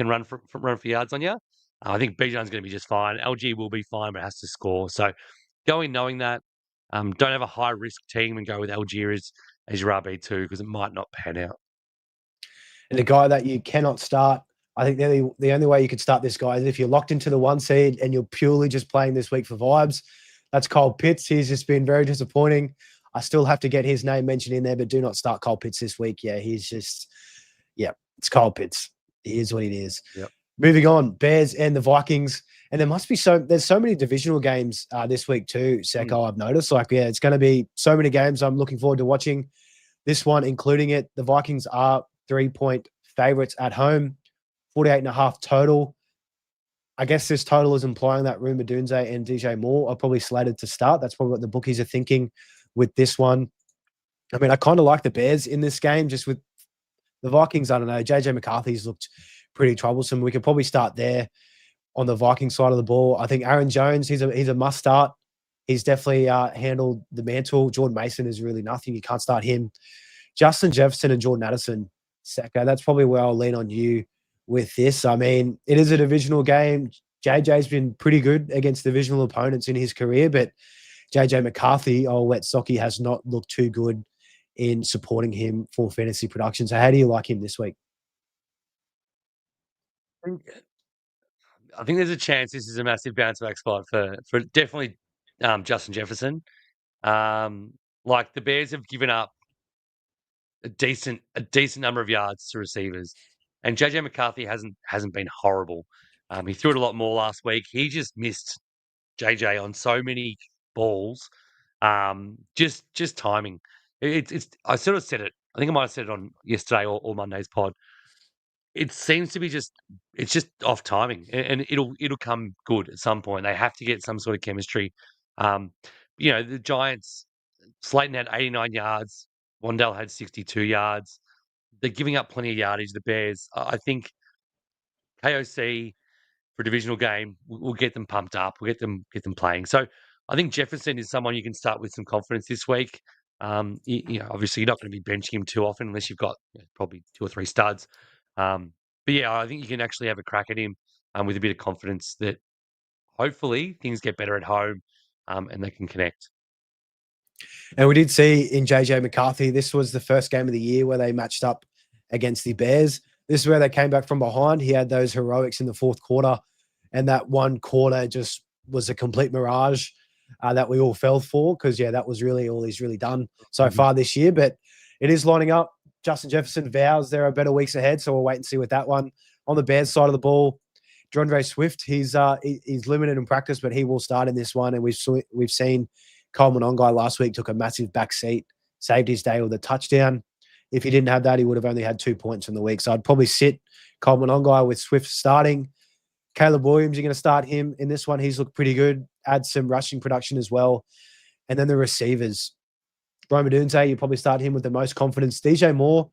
run for yards on you. I think Bijan's going to be just fine. LG will be fine, but has to score. So go in knowing that. Don't have a high risk team and go with Algier as your RB2 because it might not pan out. And the guy that you cannot start, I think the only way you could start this guy is if you're locked into the 1 seed and you're purely just playing this week for vibes. That's Kyle Pitts. He's just been very disappointing. I still have to get his name mentioned in there, but do not start Kyle Pitts this week. Yeah, it's Kyle Pitts. It is what it is. Yep. Moving on, Bears and the Vikings. And there's so many divisional games this week too, Secko, I've noticed. It's going to be so many games I'm looking forward to watching. This one, including it, the Vikings are 3-point favorites at home, 48.5 total. I guess this total is implying that Ruma Dunze and DJ Moore are probably slated to start. That's probably what the bookies are thinking with this one. I mean, I kind of like the Bears in this game, just with the Vikings. I don't know. JJ McCarthy's looked pretty troublesome. We could probably start there on the Viking side of the ball. I think Aaron Jones, he's a must start. He's definitely handled the mantle. Jordan Mason is really nothing. You can't start him. Justin Jefferson and Jordan Addison, Secko, that's probably where I'll lean on you with this. I mean, it is a divisional game. JJ's been pretty good against divisional opponents in his career, but JJ McCarthy, Socky has not looked too good in supporting him for fantasy production. So how do you like him this week? I think there's a chance this is a massive bounce back spot for definitely Justin Jefferson. Like the Bears have given up a decent number of yards to receivers, and JJ McCarthy hasn't been horrible. He threw it a lot more last week. He just missed JJ on so many balls. Just timing. It's I sort of said it. I think I might have said it on yesterday or Monday's pod. It seems to be it's just off timing, and it'll come good at some point. They have to get some sort of chemistry. Um, the Giants, Slayton had 89 yards, Wandell had 62 yards. They're giving up plenty of yardage. The Bears, I think, KOC for a divisional game will get them pumped up. We'll get them playing. So I think Jefferson is someone you can start with some confidence this week. Obviously you're not going to be benching him too often unless you've got probably 2 or 3 studs. But yeah, I think you can actually have a crack at him with a bit of confidence that hopefully things get better at home and they can connect. And we did see in JJ McCarthy, this was the first game of the year where they matched up against the Bears. This is where they came back from behind. He had those heroics in the fourth quarter, and that one quarter just was a complete mirage that we all fell for because, that was really all he's really done so far this year. But it is lining up. Justin Jefferson vows there are better weeks ahead, so we'll wait and see with that one. On the Bears side of the ball, DeAndre Swift, he's limited in practice, but he will start in this one. And we've seen Coleman Ongai last week took a massive back seat, saved his day with a touchdown. If he didn't have that, he would have only had 2 points in the week. So I'd probably sit Coleman Ongai with Swift starting. Caleb Williams, you're going to start him in this one. He's looked pretty good. Add some rushing production as well. And then the receivers. Rome Odunze, you probably start him with the most confidence. DJ Moore,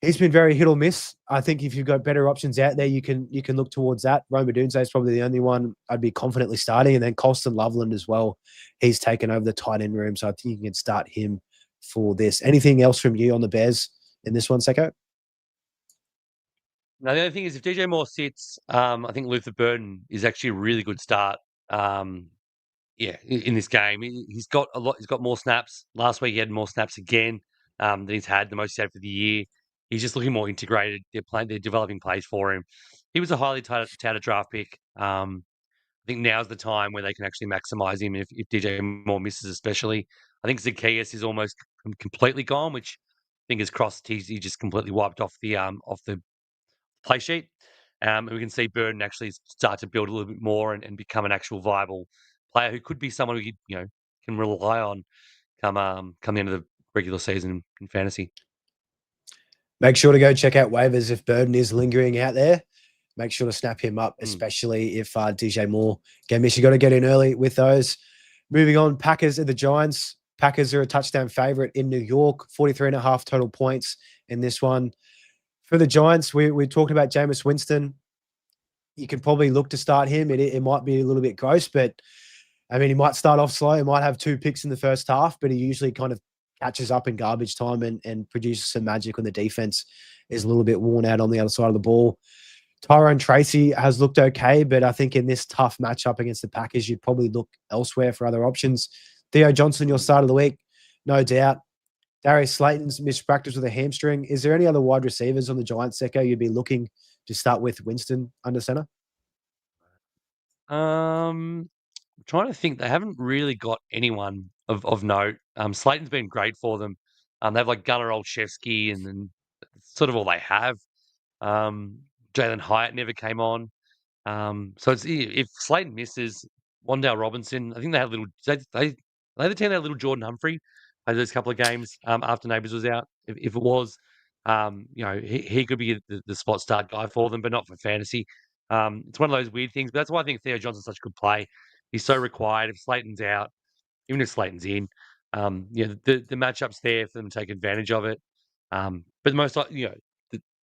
he's been very hit or miss. I think if you've got better options out there, you can look towards that. Rome Odunze is probably the only one I'd be confidently starting. And then Colston Loveland as well. He's taken over the tight end room. So I think you can start him for this. Anything else from you on the Bears in this one, Secko? Now, the other thing is if DJ Moore sits, I think Luther Burden is actually a really good start. In this game, he's got more snaps. Last week he had more snaps again than he's had, the most he's had for the year. He's just looking more integrated. They're developing plays for him. He was a highly touted draft pick. I think now's the time where they can actually maximize him if DJ Moore misses, especially. I think Zacchaeus is almost completely gone, which fingers crossed he just completely wiped off the play sheet. And we can see Burden actually start to build a little bit more and become an actual viable player who could be someone who can rely on come the end of the regular season in fantasy. Make sure to go check out waivers if Burden is lingering out there. Make sure to snap him up, especially if DJ Moore get missed. You got to get in early with those. Moving on, Packers and the Giants. Packers are a touchdown favorite in New York, 43.5 total points in this one. For the Giants, we talked about Jameis Winston. You can probably look to start him. It might be a little bit gross, but I mean, he might start off slow. He might have 2 picks in the first half, but he usually kind of catches up in garbage time and produces some magic when the defense is a little bit worn out on the other side of the ball. Tyrone Tracy has looked okay, but I think in this tough matchup against the Packers, you'd probably look elsewhere for other options. Theo Johnson, your start of the week, no doubt. Darius Slayton's missed practice with a hamstring. Is there any other wide receivers on the Giants, Secko, you'd be looking to start with Winston under center? I'm trying to think. They haven't really got anyone of note. Slayton's been great for them. They have like Gunnar Olszewski and then sort of all they have. Jalen Hyatt never came on. So if Slayton misses, Wan'Dale Robinson, I think they had the team that had little Jordan Humphrey played those couple of games after Neighbours was out. If it was, he could be the spot start guy for them, but not for fantasy. It's one of those weird things, but that's why I think Theo Johnson's such a good play. He's so required. If Slayton's out, even if Slayton's in, the matchup's there for them to take advantage of it. But the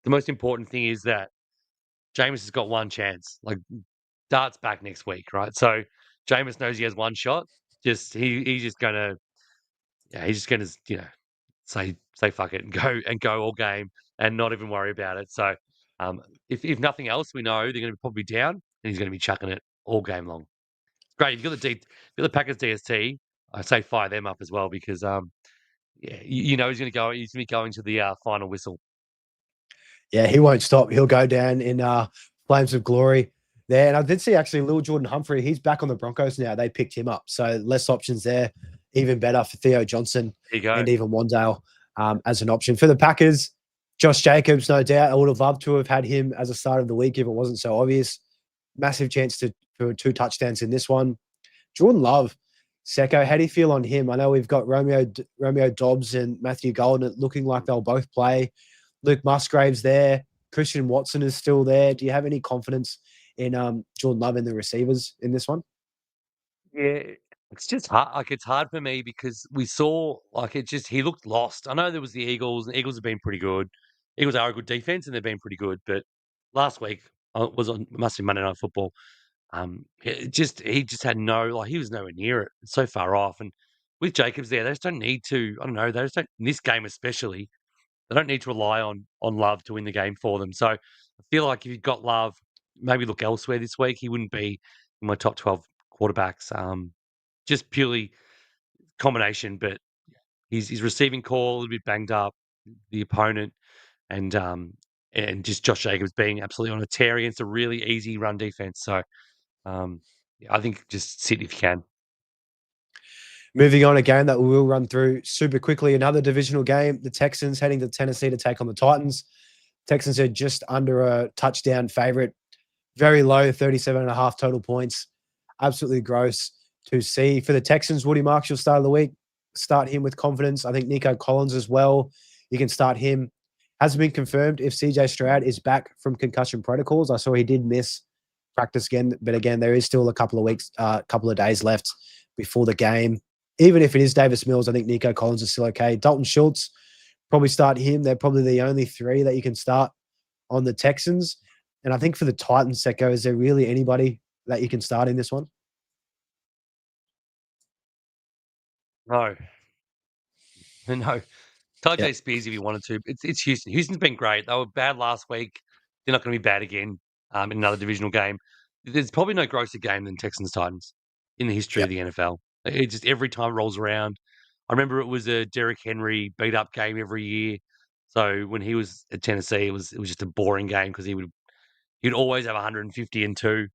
most important thing is that Jameis has got one chance. Like Dart's back next week, right? So Jameis knows he has one shot. He's just gonna say fuck it and go all game and not even worry about it. So if nothing else, we know they're going to be probably down and he's going to be chucking it all game long. Great. If you've got the Packers DST, I say fire them up as well because yeah, you know he's going to go. He's going to be going to the final whistle. Yeah, he won't stop. He'll go down in flames of glory there. And I did see actually Lil Jordan Humphrey. He's back on the Broncos now. They picked him up, so less options there. Even better for Theo Johnson There you go. and even Wandale as an option for the Packers. Josh Jacobs, no doubt. I would have loved to have had him as a start of the week if it wasn't so obvious. Massive chance for 2 touchdowns in this one. Jordan Love, Secko, how do you feel on him? I know we've got Romeo Dobbs and Matthew Golden looking like they'll both play. Luke Musgrave's there. Christian Watson is still there. Do you have any confidence in Jordan Love and the receivers in this one? Yeah, it's just hard. Like it's hard for me because we saw like he looked lost. I know there was the Eagles, and Eagles have been pretty good. Eagles are a good defense, and they've been pretty good. But last week was on must be Monday Night Football. He just had he was nowhere near it. It's so far off. And with Jacobs there, they just don't need to. I don't know. They just don't in this game especially. They don't need to rely on Love to win the game for them. So I feel like if you've got Love, maybe look elsewhere this week. He wouldn't be in my top 12 quarterbacks. Just purely combination, but his receiving core a little bit banged up, the opponent, and just Josh Jacobs being absolutely on a tear against a really easy run defense. So yeah, I think just sit if you can. Moving on, a game that we will run through super quickly. Another divisional game. The Texans heading to Tennessee to take on the Titans. Texans are just under a touchdown favorite. Very low, 37.5 total points. Absolutely gross to see. For the Texans, Woody Marshall, start of the week. Start him with confidence. I think Nico Collins as well. You can start him. Hasn't been confirmed if CJ Stroud is back from concussion protocols. I saw he did miss practice again, but again, there is still a couple of days left before the game. Even if it is Davis Mills, I think Nico Collins is still okay. Dalton Schultz, probably start him. They're probably the only 3 that you can start on the Texans. And I think for the Titans, Secko, is there really anybody that you can start in this one? No, no. Yeah. Tajay Spears if you wanted to. It's Houston. Houston's been great. They were bad last week. They're not going to be bad again in another divisional game. There's probably no grosser game than Texans Titans in the history Yeah. of the NFL. It just every time it rolls around. I remember it was a Derrick Henry beat up game every year. So when he was at Tennessee, it was just a boring game because he'd always have 150 and 2.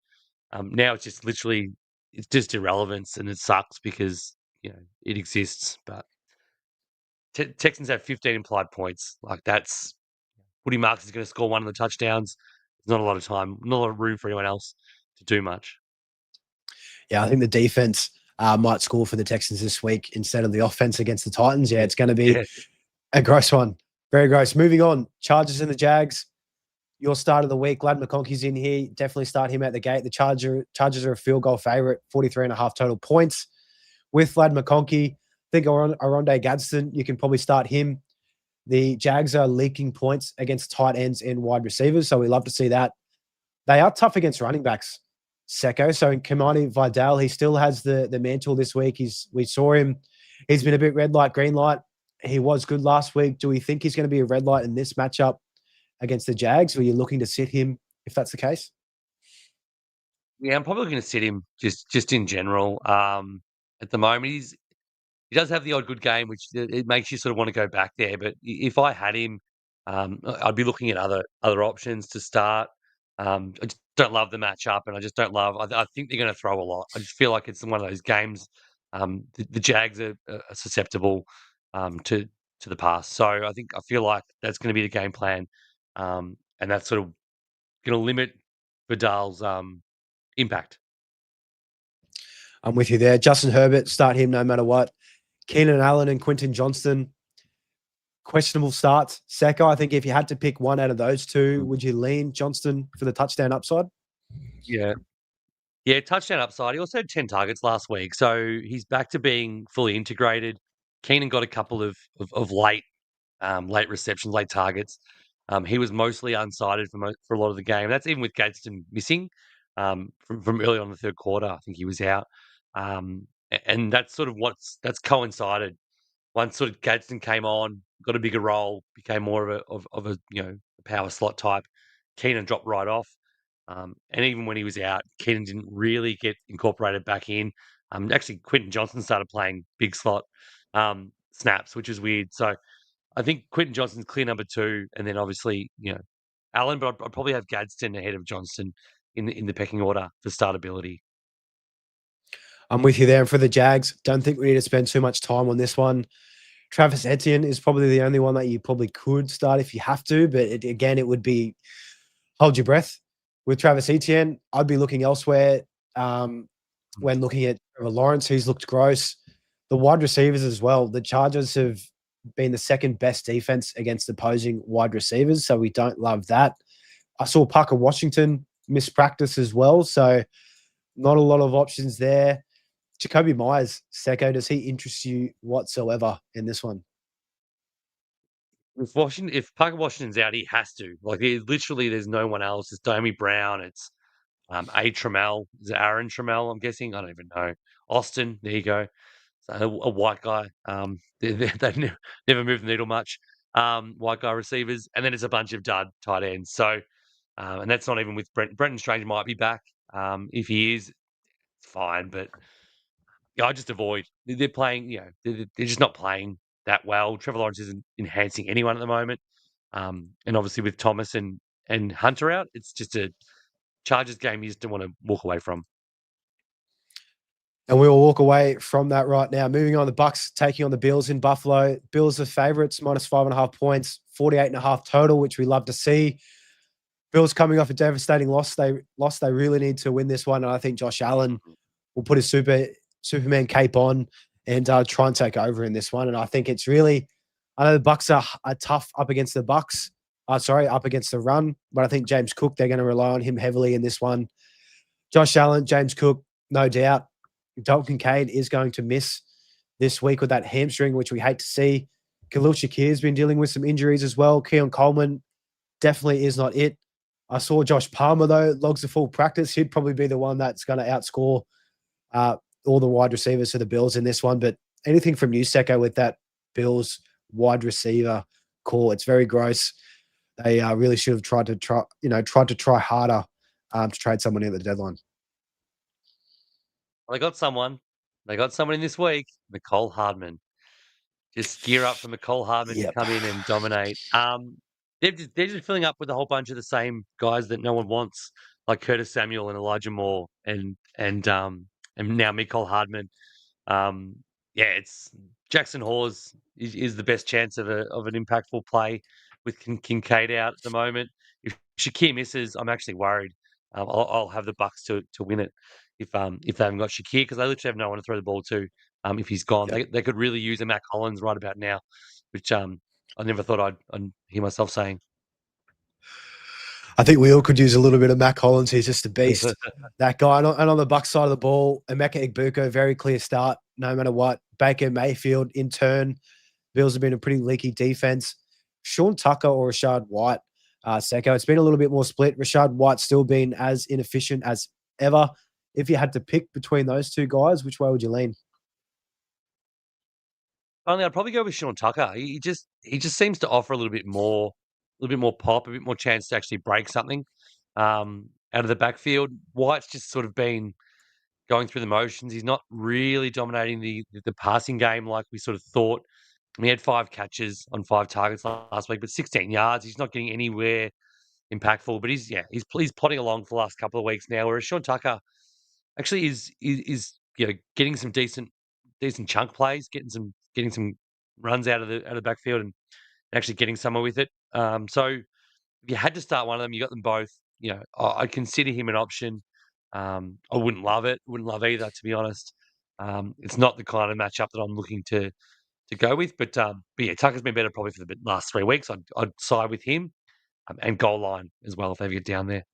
Now it's just literally it's just irrelevance and it sucks because it exists. But Texans have 15 implied points. Like that's Woody Marks is going to score one of the touchdowns. There's not a lot of time, not a lot of room for anyone else to do much. Yeah, I think the defense might score for the Texans this week instead of the offense against the Titans. Yeah, it's going to be a gross one. Very gross. Moving on. Chargers and the Jags. Your start of the week. Ladd McConkey's in here. Definitely start him at the gate. The Chargers are a field goal favorite, 43.5 total points. With Ladd McConkey, I think Aronde Gadsden, you can probably start him. The Jags are leaking points against tight ends and wide receivers, so we love to see that. They are tough against running backs, Secko. So in Kamani Vidal, he still has the mantle this week. We saw him. He's been a bit red light, green light. He was good last week. Do we think he's going to be a red light in this matchup against the Jags? Or are you looking to sit him if that's the case? Yeah, I'm probably going to sit him just in general. At the moment, he does have the odd good game, which it makes you sort of want to go back there. But if I had him, I'd be looking at other options to start. I just don't love the matchup, and I just don't love. I think they're going to throw a lot. I just feel like it's one of those games. The Jags are susceptible to the pass, so I feel like that's going to be the game plan, and that's sort of going to limit Vidal's impact. I'm with you there. Justin Herbert, start him no matter what. Keenan Allen and Quentin Johnston, questionable starts. Secko, I think if you had to pick one out of those 2, would you lean Johnston for the touchdown upside? Yeah. Yeah, touchdown upside. He also had 10 targets last week, so he's back to being fully integrated. Keenan got a couple of late receptions, late targets. He was mostly unsighted for a lot of the game. That's even with Gadsden missing from early on in the third quarter. I think he was out, and that's sort of that's coincided. Once sort of Gadsden came on, got a bigger role, became more of a a power slot type. Keenan dropped right off. And even when he was out, Keenan didn't really get incorporated back in. Actually, Quinton Johnson started playing big slot snaps, which is weird. So I think Quinton Johnson's clear number 2, and then obviously, Allen, but I'd probably have Gadsden ahead of Johnston in the pecking order for startability. I'm with you there. And for the Jags, don't think we need to spend too much time on this one. Travis Etienne is probably the only one that you probably could start if you have to, but again, it would be hold your breath. With Travis Etienne, I'd be looking elsewhere when looking at Trevor Lawrence, who's looked gross. The wide receivers as well. The Chargers have been the second best defense against opposing wide receivers, so we don't love that. I saw Parker Washington miss practice as well, so not a lot of options there. Jacoby Myers, Secko, does he interest you whatsoever in this one? If Parker Washington's out, he has to. Like, literally, there's no one else. It's Domi Brown. It's A. Trammell. Is it Aaron Trammell? I'm guessing. I don't even know. Austin. There you go. So a white guy. They've never moved the needle much. White guy receivers, and then it's a bunch of dud tight ends. So, and that's not even with Brenton Strange might be back. If he is, it's fine. But yeah, I just avoid. They're playing. They're just not playing that well. Trevor Lawrence isn't enhancing anyone at the moment. And obviously with Thomas and Hunter out, it's just a Chargers game you just don't want to walk away from. And we will walk away from that right now. Moving on, the Bucks taking on the Bills in Buffalo. Bills are favourites, -5.5 points, 48.5 total, which we love to see. Bills coming off a devastating loss. They really need to win this one. And I think Josh Allen will put his Superman cape on and try and take over in this one. And I think it's really, I know the Bucks are tough up against the Bucks. Up against the run. But I think James Cook, they're going to rely on him heavily in this one. Josh Allen, James Cook, no doubt. Dalton Kincaid is going to miss this week with that hamstring, which we hate to see. Khalil Shakir's been dealing with some injuries as well. Keon Coleman definitely is not it. I saw Josh Palmer, though, logs a full practice. He'd probably be the one that's going to outscore all the wide receivers for the Bills in this one. But anything from you, Secko, with that Bills wide receiver call, it's very gross. They really should have tried to try harder to trade someone in at the deadline. Well, they got someone. They got someone in this week, Mecole Hardman. Just gear up for Mecole Hardman to come in and dominate. They're just filling up with a whole bunch of the same guys that no one wants, like Curtis Samuel and Elijah Moore and now Mecole Hardman. It's Jackson Hawes is the best chance of an impactful play with Kincaid out at the moment. If Shakir misses, I'm actually worried. I'll have the Bucks to win it if they haven't got Shakir, because they literally have no one to throw the ball to. If he's gone, they could really use a Matt Collins right about now, which I never thought I'd hear myself saying. I think we all could use a little bit of Matt Collins. He's just a beast. That guy. And on the Bucks side of the ball, Emeka Egbuka, very clear start, no matter what. Baker Mayfield, in turn, Bills have been a pretty leaky defense. Sean Tucker or Rashad White, Secko. It's been a little bit more split. Rashad White's still been as inefficient as ever. If you had to pick between those two guys, which way would you lean? Only I'd probably go with Sean Tucker. He just seems to offer a little bit more pop, a bit more chance to actually break something out of the backfield. White's just sort of been going through the motions. He's not really dominating the passing game like we sort of thought. He had 5 catches on 5 targets last week, but 16 yards. He's not getting anywhere impactful. But he's plodding along for the last couple of weeks now. Whereas Sean Tucker actually is getting some decent chunk plays, getting some runs out of the backfield and actually getting somewhere with it. So if you had to start one of them, you got them both. I'd consider him an option. I wouldn't love it. Wouldn't love either, to be honest. It's not the kind of matchup that I'm looking to go with. But yeah, Tucker's been better probably for the last 3 weeks. I'd side with him and goal line as well if they get down there.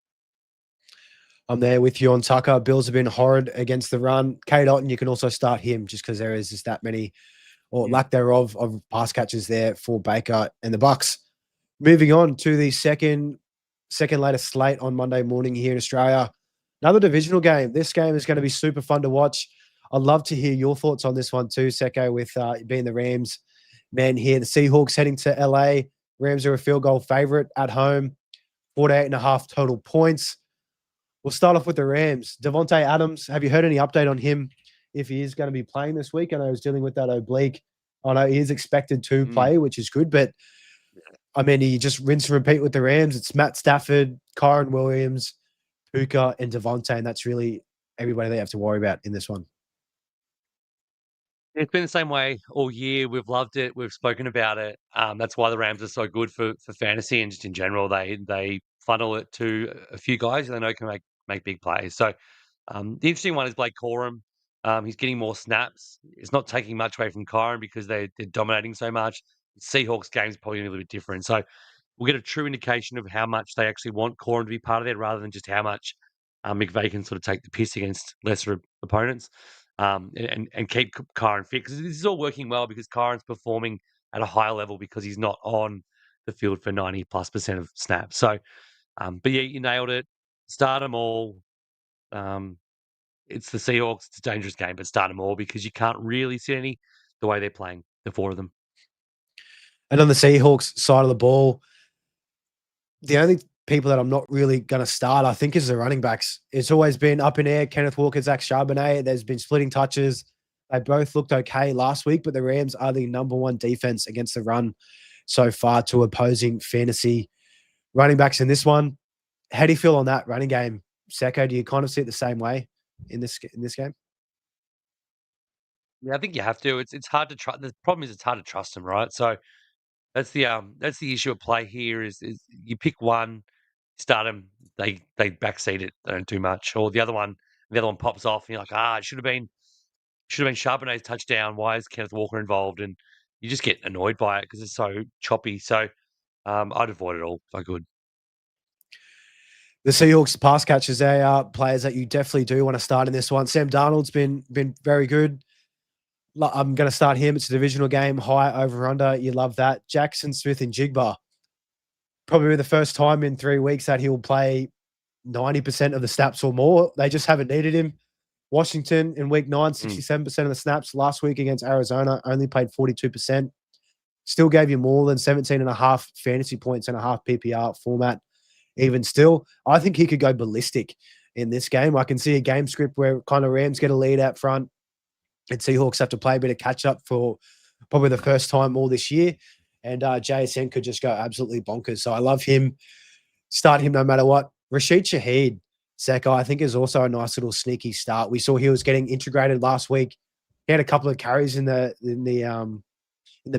I'm there with you on Tucker. Bills have been horrid against the run. Kate Otten, you can also start him just because there is just that many, or lack thereof, of pass catches there for Baker and the Bucks. Moving on to the second latest slate on Monday morning here in Australia. Another divisional game. This game is going to be super fun to watch. I'd love to hear your thoughts on this one too, Secko, with being the Rams man here. The Seahawks heading to LA. Rams are a field goal favorite at home. 48.5 total points. We'll start off with the Rams. Devontae Adams, have you heard any update on him if he is going to be playing this week? I know he's dealing with that oblique. I know he is expected to play, which is good, but I mean, he just rinse and repeat with the Rams. It's Matt Stafford, Kyron Williams, Puka, and Devontae, and that's really everybody they have to worry about in this one. It's been the same way all year. We've loved it. We've spoken about it. That's why the Rams are so good for fantasy and just in general. They funnel it to a few guys they know can make big plays. So the interesting one is Blake Corum. He's getting more snaps. It's not taking much away from Kyron because they're dominating so much. Seahawks game is probably a little bit different. So we'll get a true indication of how much they actually want Corum to be part of it rather than just how much McVay can sort of take the piss against lesser opponents. And keep Kyron fit because this is all working well because Kyron's performing at a higher level because he's not on the field for 90+% of snaps. So, but yeah, you nailed it. Start them all. It's the Seahawks. It's a dangerous game, but start them all because you can't really see any the way they're playing, the four of them. And on the Seahawks side of the ball, the only people that I'm not really going to start, I think, is the running backs. It's always been up in air. Kenneth Walker, Zach Charbonnet. There's been splitting touches. They both looked okay last week, but the Rams are the number one defense against the run so far to opposing fantasy running backs in this one. How do you feel on that running game, Secko? Do you kind of see it the same way in this game? Yeah, I think you have to. It's hard to trust. The problem is it's hard to trust them, right? So that's the issue at play here is you pick one, start them, they backseat it, they don't do much, or the other one pops off, and you're like, it should have been Charbonnet's touchdown. Why is Kenneth Walker involved? And you just get annoyed by it because it's so choppy. So I'd avoid it all if I could. The Seahawks pass catchers, they are players that you definitely do want to start in this one. Sam Darnold's been very good. I'm going to start him. It's a divisional game, high over under. You love that. Jackson Smith and Jigba. Probably the first time in 3 weeks that he'll play 90% of the snaps or more. They just haven't needed him. Washington in week 9, 67% of the snaps. Last week against Arizona, only played 42%. Still gave you more than 17.5 fantasy points in a half PPR format. Even still, I think he could go ballistic in this game. I can see a game script where kind of Rams get a lead out front and Seahawks have to play a bit of catch up for probably the first time all this year. And JSN could just go absolutely bonkers. So I love him. Start him no matter what. Rashid Shaheed, Secko, I think is also a nice little sneaky start. We saw he was getting integrated last week. He had a couple of carries in the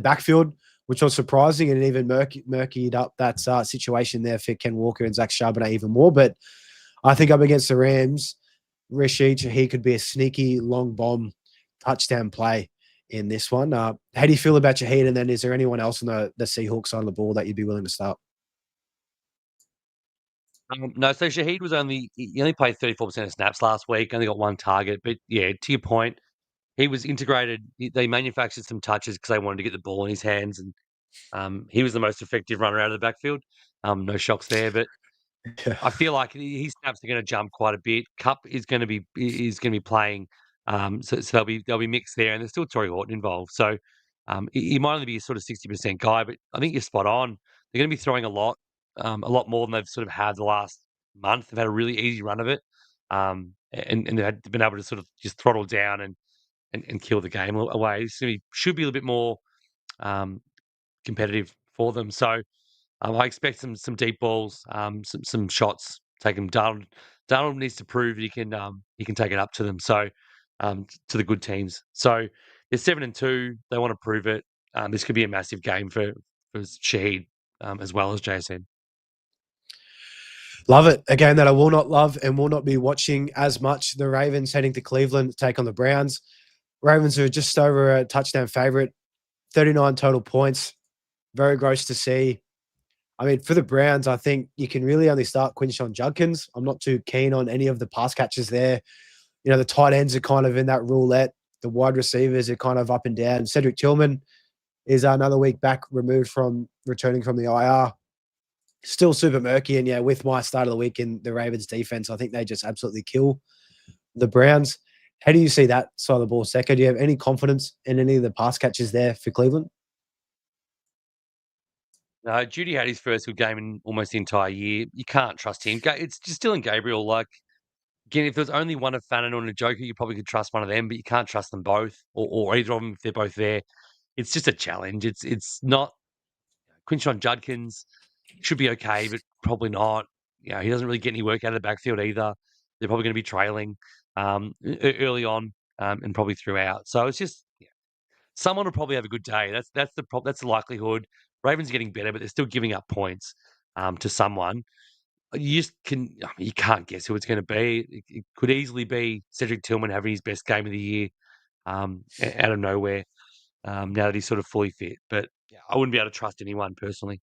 backfield, which was surprising and even murkied up that situation there for Ken Walker and Zach Charbonnet even more. But I think up against the Rams, Rashid Shaheed could be a sneaky long bomb touchdown play in this one. How do you feel about Shaheed? And then is there anyone else on the Seahawks side of the ball that you'd be willing to start? No, so Shaheed he only played 34% of snaps last week, only got one target. But yeah, to your point, he was integrated. They manufactured some touches because they wanted to get the ball in his hands, and he was the most effective runner out of the backfield. No shocks there, but Yeah. I feel like his snaps are going to jump quite a bit. Cup is going to be playing, so they'll be mixed there, and there's still Torrey Horton involved. So he might only be a sort of 60% guy, but I think you're spot on. They're going to be throwing a lot more than they've sort of had the last month. They've had a really easy run of it, and they've been able to sort of just throttle down and kill the game away. So he should be a little bit more competitive for them. So I expect some deep balls, some shots. Take him. Donald needs to prove he can take it up to them. So to the good teams. So they're 7-2. They want to prove it. This could be a massive game for Shaheed as well as JSN. Love it. A game that I will not love and will not be watching as much. The Ravens heading to Cleveland to take on the Browns. Ravens are just over a touchdown favorite, 39 total points. Very gross to see. I mean, for the Browns, I think you can really only start Quinshon Judkins. I'm not too keen on any of the pass catchers there. You know, the tight ends are kind of in that roulette. The wide receivers are kind of up and down. Cedric Tillman is another week back removed from returning from the IR. Still super murky. And yeah, with my start of the week in the Ravens defense, I think they just absolutely kill the Browns. How do you see that side of the ball, Secko? Do you have any confidence in any of the pass catches there for Cleveland? Judy had his first good game in almost the entire year. You can't trust him. It's just Dylan Gabriel. Like Again, if there's only one of Fannin or Njoku, you probably could trust one of them, but you can't trust them both or either of them if they're both there. It's just a challenge. It's not Quinshon Judkins should be okay, but probably not. He doesn't really get any work out of the backfield either. They're probably going to be trailing early on and probably throughout. So it's just someone will probably have a good day. That's the likelihood. Ravens are getting better, but they're still giving up points to someone. You can't guess who it's going to be. It could easily be Cedric Tillman having his best game of the year out of nowhere now that he's sort of fully fit. But I wouldn't be able to trust anyone personally.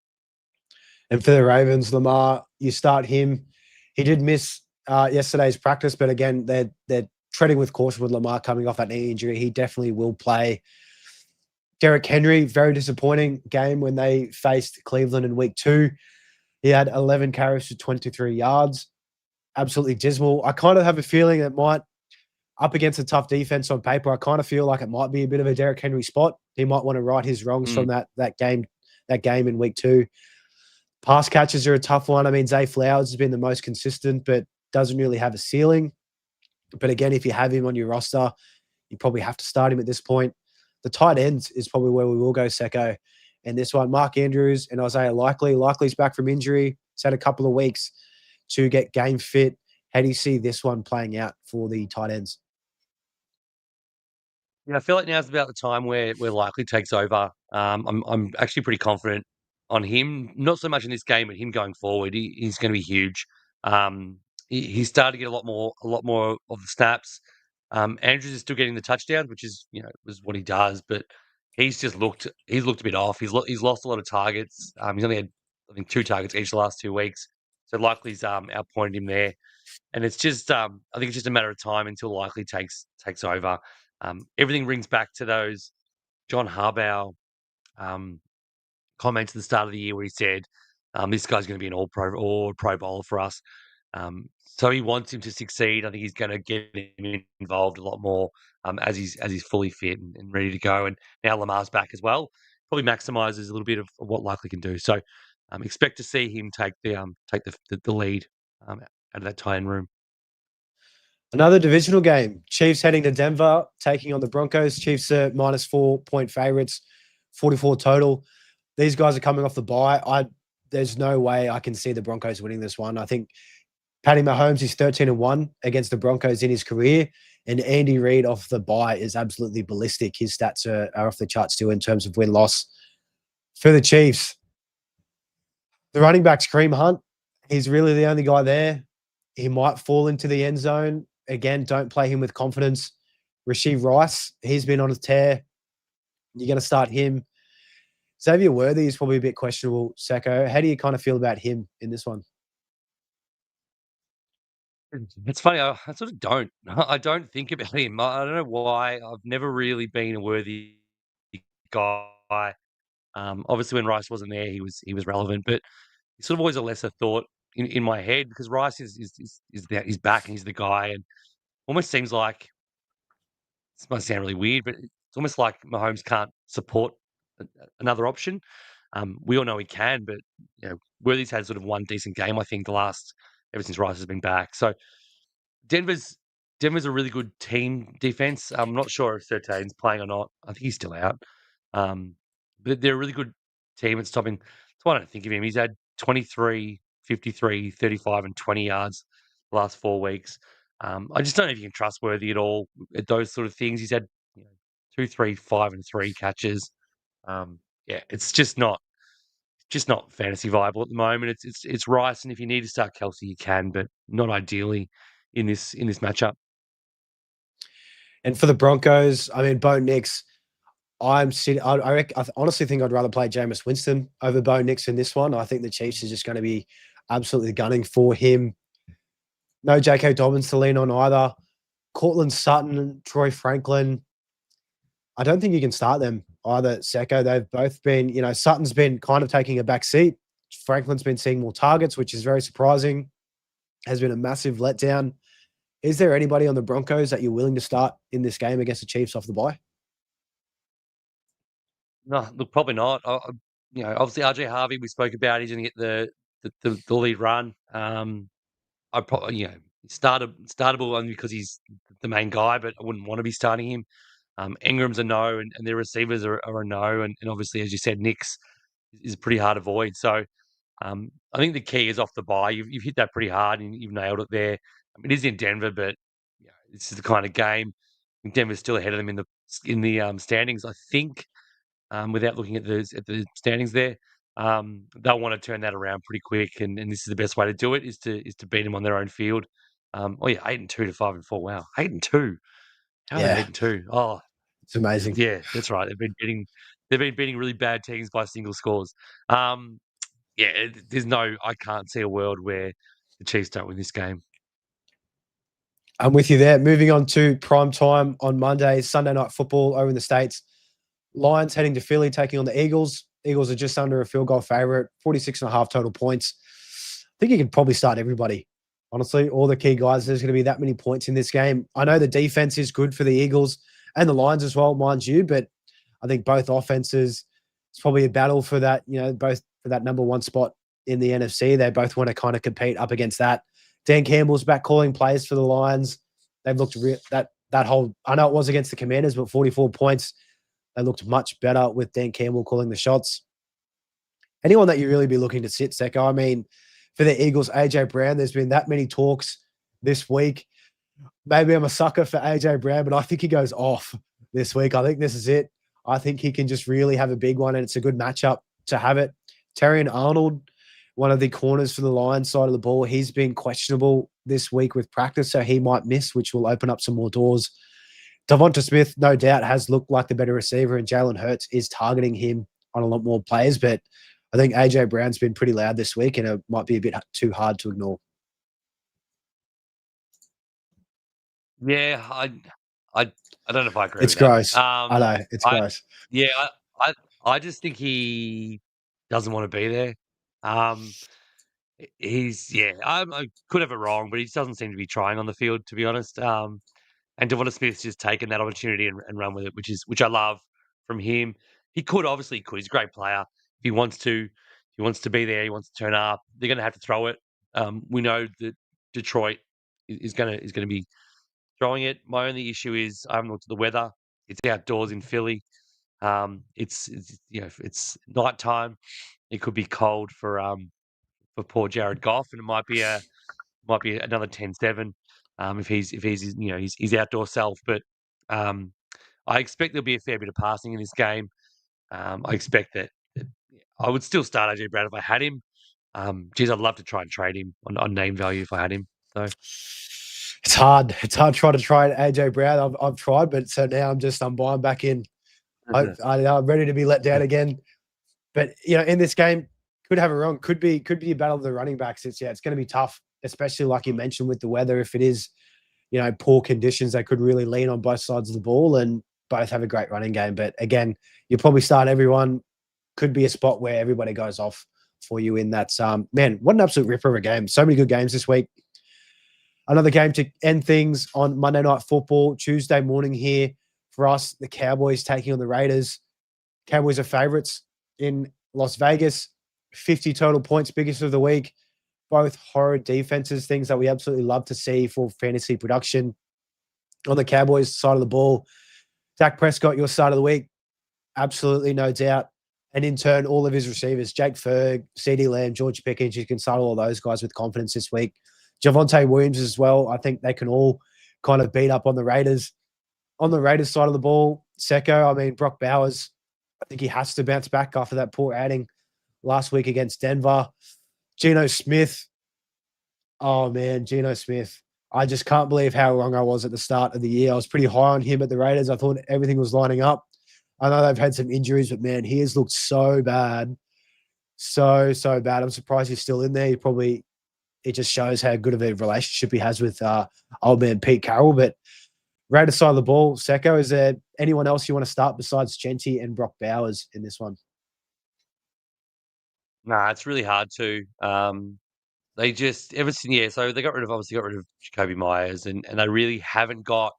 And for the Ravens, Lamar, you start him. He did miss yesterday's practice, but again, they're treading with caution with Lamar coming off that knee injury. He definitely will play. Derrick Henry, very disappointing game when they faced Cleveland in week 2. He had 11 carries for 23 yards. Absolutely dismal. I kind of have a feeling it might, up against a tough defense on paper, I kind of feel like it might be a bit of a Derrick Henry spot. He might want to right his wrongs from that game in week 2. Pass catches are a tough one. I mean, Zay Flowers has been the most consistent, but doesn't really have a ceiling. But again, if you have him on your roster, you probably have to start him at this point. The tight ends is probably where we will go, Secko. And this one, Mark Andrews and Isaiah Likely. Likely's back from injury. It's had a couple of weeks to get game fit. How do you see this one playing out for the tight ends? Yeah, I feel like now's about the time where Likely takes over. I'm actually pretty confident on him. Not so much in this game, but him going forward. He's going to be huge. He's started to get a lot more of the snaps. Andrews is still getting the touchdowns, which is was what he does, but he's looked a bit off. He's lost a lot of targets. He's only had I think 2 targets each the last 2 weeks. So Likely's outpointed him there. And it's just, I think it's just a matter of time until Likely takes over. Everything rings back to those John Harbaugh comments at the start of the year where he said, "This guy's going to be an all pro bowler for us." So he wants him to succeed. I think he's going to get him involved a lot more as he's fully fit and ready to go. And now Lamar's back as well. Probably maximizes a little bit of what Likely can do. So expect to see him take the lead out of that tie-in room. Another divisional game. Chiefs heading to Denver, taking on the Broncos. Chiefs are minus 4-point favorites, 44 total. These guys are coming off the bye. There's no way I can see the Broncos winning this one. I think Patty Mahomes is 13-1 against the Broncos in his career, and Andy Reid off the bye is absolutely ballistic. His stats are off the charts too in terms of win-loss. For the Chiefs, the running back's Kareem Hunt. He's really the only guy there. He might fall into the end zone. Again, don't play him with confidence. Rashee Rice, he's been on a tear. You're going to start him. Xavier Worthy is probably a bit questionable, Secko. How do you kind of feel about him in this one? It's funny. I sort of don't. I don't think about him. I don't know why. I've never really been a Worthy guy. Obviously, when Rice wasn't there, he was relevant, but he's sort of always a lesser thought in my head because Rice he's back and he's the guy, and almost seems like this might sound really weird, but it's almost like Mahomes can't support another option. We all know he can, but Worthy's had sort of one decent game, I think, ever since Rice has been back. So Denver's a really good team defense. I'm not sure if Surtain's playing or not. I think he's still out. But they're a really good team at stopping. That's why I don't think of him. He's had 23, 53, 35, and 20 yards the last 4 weeks. I just don't know if you can trust Worthy at all at those sort of things. He's had 2, 3, 5, and 3 catches. It's just not fantasy viable at the moment. It's Rice, and if you need to start Kelsey, you can, but not ideally in this matchup. And for the Broncos, I mean, Bo Nix, I honestly think I'd rather play Jameis Winston over Bo Nix in this one. I think the Chiefs are just going to be absolutely gunning for him. No J.K. Dobbins to lean on either. Cortland Sutton, Troy Franklin. I don't think you can start them either, Secko. They've both been, Sutton's been kind of taking a back seat. Franklin's been seeing more targets, which is very surprising. Has been a massive letdown. Is there anybody on the Broncos that you're willing to start in this game against the Chiefs off the bye? No, look, probably not. Obviously RJ Harvey we spoke about. He's going to get the lead run. I probably startable only because he's the main guy, but I wouldn't want to be starting him. Ingram's a no, and their receivers are a no, and obviously, as you said, Nick's is pretty hard to avoid. So I think the key is off the bye. You've hit that pretty hard, and you've nailed it there. It is in Denver, but this is the kind of game. Denver's still ahead of them in the standings, I think. Without looking at the standings there, they'll want to turn that around pretty quick, and this is the best way to do it is to beat them on their own field. 8-2 to 5-4. Wow, 8-2. How are they Yeah, 8-2? Oh, it's amazing. yeah, that's right. They've been beating really bad teams by single scores. I can't see a world where the Chiefs don't win this game. I'm with you there. Moving on to prime time on Monday, Sunday night football over in the States. Lions heading to Philly, taking on the Eagles. Eagles are just under a field goal favorite, 46.5 total points. I think you can probably start everybody. Honestly, all the key guys, there's going to be that many points in this game. I know the defense is good for the Eagles and the Lions as well, mind you, but I think both offenses, it's probably a battle for that, both for that number one spot in the NFC. They both want to kind of compete up against that. Dan Campbell's back calling plays for the Lions. They've looked that whole, I know it was against the Commanders, but 44 points. They looked much better with Dan Campbell calling the shots. Anyone that you really be looking to sit, Secko? I mean, for the Eagles, AJ Brown, there's been that many talks this week. Maybe I'm a sucker for AJ Brown, but I think he goes off this week. I think this is it. I think he can just really have a big one, and it's a good matchup to have it. Terrion Arnold, one of the corners for the Lions side of the ball, he's been questionable this week with practice, so he might miss, which will open up some more doors. Devonta Smith, no doubt, has looked like the better receiver, and Jalen Hurts is targeting him on a lot more players, but I think AJ Brown's been pretty loud this week, and it might be a bit too hard to ignore. Yeah, I don't know if I agree It's with that. gross. I know, it's gross. Yeah, I just think he doesn't want to be there. I could have it wrong, but he just doesn't seem to be trying on the field, to be honest. And Devonta Smith's just taken that opportunity and run with it, which I love from him. He could. He's a great player. If he wants to be there. He wants to turn up. They're going to have to throw it. We know that Detroit is going to be throwing it. My only issue is I haven't looked at the weather. It's outdoors in Philly. It's nighttime. It could be cold for poor Jared Goff, and it might be another 10-7 if he's his outdoor self. But I expect there'll be a fair bit of passing in this game. I expect that I would still start AJ Brown if I had him. I'd love to try and trade him on name value if I had him. So it's hard. It's hard to trade AJ Brown. I've tried, but so now I'm buying back in. I'm ready to be let down again. But in this game, could have it wrong. Could be a battle of the running backs. It's going to be tough, especially like you mentioned with the weather. If it is, poor conditions, they could really lean on both sides of the ball and both have a great running game. But again, you probably start everyone. Could be a spot where everybody goes off for you in that. Man, what an absolute ripper of a game. So many good games this week. Another game to end things on Monday Night Football, Tuesday morning here for us. The Cowboys taking on the Raiders. Cowboys are favorites in Las Vegas. 50 total points, biggest of the week. Both horrid defenses, things that we absolutely love to see for fantasy production. On the Cowboys side of the ball, Dak Prescott, your side of the week. Absolutely, no doubt. And in turn, all of his receivers, Jake Ferg, CeeDee Lamb, George Pickens, you can start all those guys with confidence this week. Javonte Williams as well. I think they can all kind of beat up on the Raiders. On the Raiders side of the ball, Secko, Brock Bowers, I think he has to bounce back after that poor outing last week against Denver. Geno Smith. Oh, man, Geno Smith. I just can't believe how wrong I was at the start of the year. I was pretty high on him at the Raiders. I thought everything was lining up. I know they've had some injuries, but, man, he has looked so bad. So bad. I'm surprised he's still in there. It just shows how good of a relationship he has with old man Pete Carroll. But Raiders side of the ball, Secko, is there anyone else you want to start besides Genty and Brock Bowers in this one? Nah, it's really hard to. They just so they obviously got rid of Jacoby Myers, and they really haven't got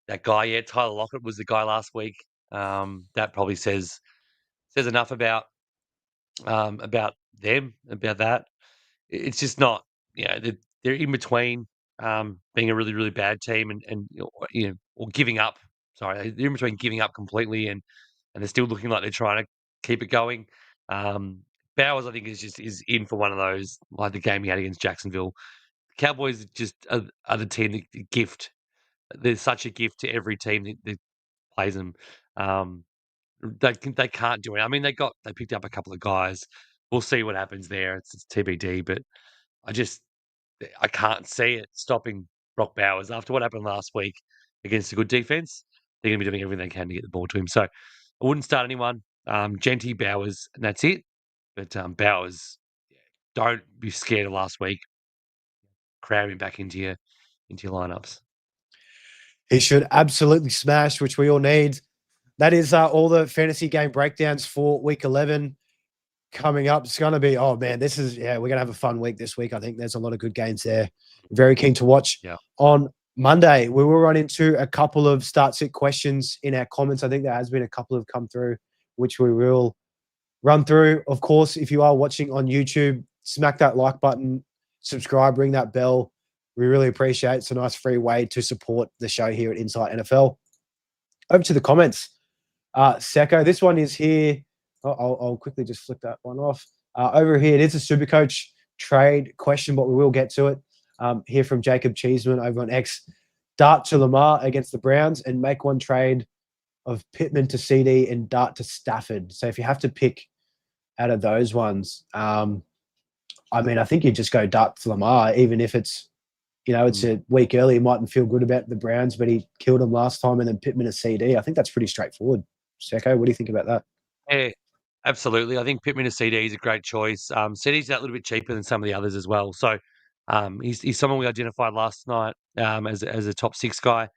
that guy yet. Tyler Lockett was the guy last week. That probably says enough about them, about that. It's just not, they're in between. being a really, really bad team and or giving up. Sorry, they're in between giving up completely and they're still looking like they're trying to keep it going. Bowers, I think, is in for one of those, like the game he had against Jacksonville. Cowboys just are the team that gift. There's such a gift to every team that plays them. Um, they can't do it. I mean, they picked up a couple of guys. We'll see what happens there. It's TBD, but I just I can't see it stopping Brock Bowers after what happened last week against a good defense. They're going to be doing everything they can to get the ball to him. So I wouldn't start anyone. Genty, Bowers, and that's it. But Bowers, don't be scared of last week. Cram him back into your lineups. He should absolutely smash, which we all need. That is all the fantasy game breakdowns for week 11 coming up. It's going to be, oh man, we're going to have a fun week this week. I think there's a lot of good games there. Very keen to watch. Yeah. On Monday, we will run into a couple of start-sit questions in our comments. I think there has been a couple have come through, which we will run through. Of course, if you are watching on YouTube, smack that like button, subscribe, ring that bell. We really appreciate it. It's a nice free way to support the show here at Insight NFL. Over to the comments. Secko, this one is here. I'll quickly just flip that one off. Over here, it is a SuperCoach trade question, but we will get to it. Here from Jacob Cheeseman over on X. Dart to Lamar against the Browns and make one trade of Pittman to CD and Dart to Stafford. So if you have to pick out of those ones, I mean, I think you just go Dart to Lamar, even if it's, it's a week early. He mightn't feel good about the Browns, but he killed him last time, and then Pittman to CD. I think that's pretty straightforward. Secko, what do you think about that? Yeah, absolutely. I think Pittman to CD is a great choice. CD's that little bit cheaper than some of the others as well. So he's someone we identified last night as a top 6 guy.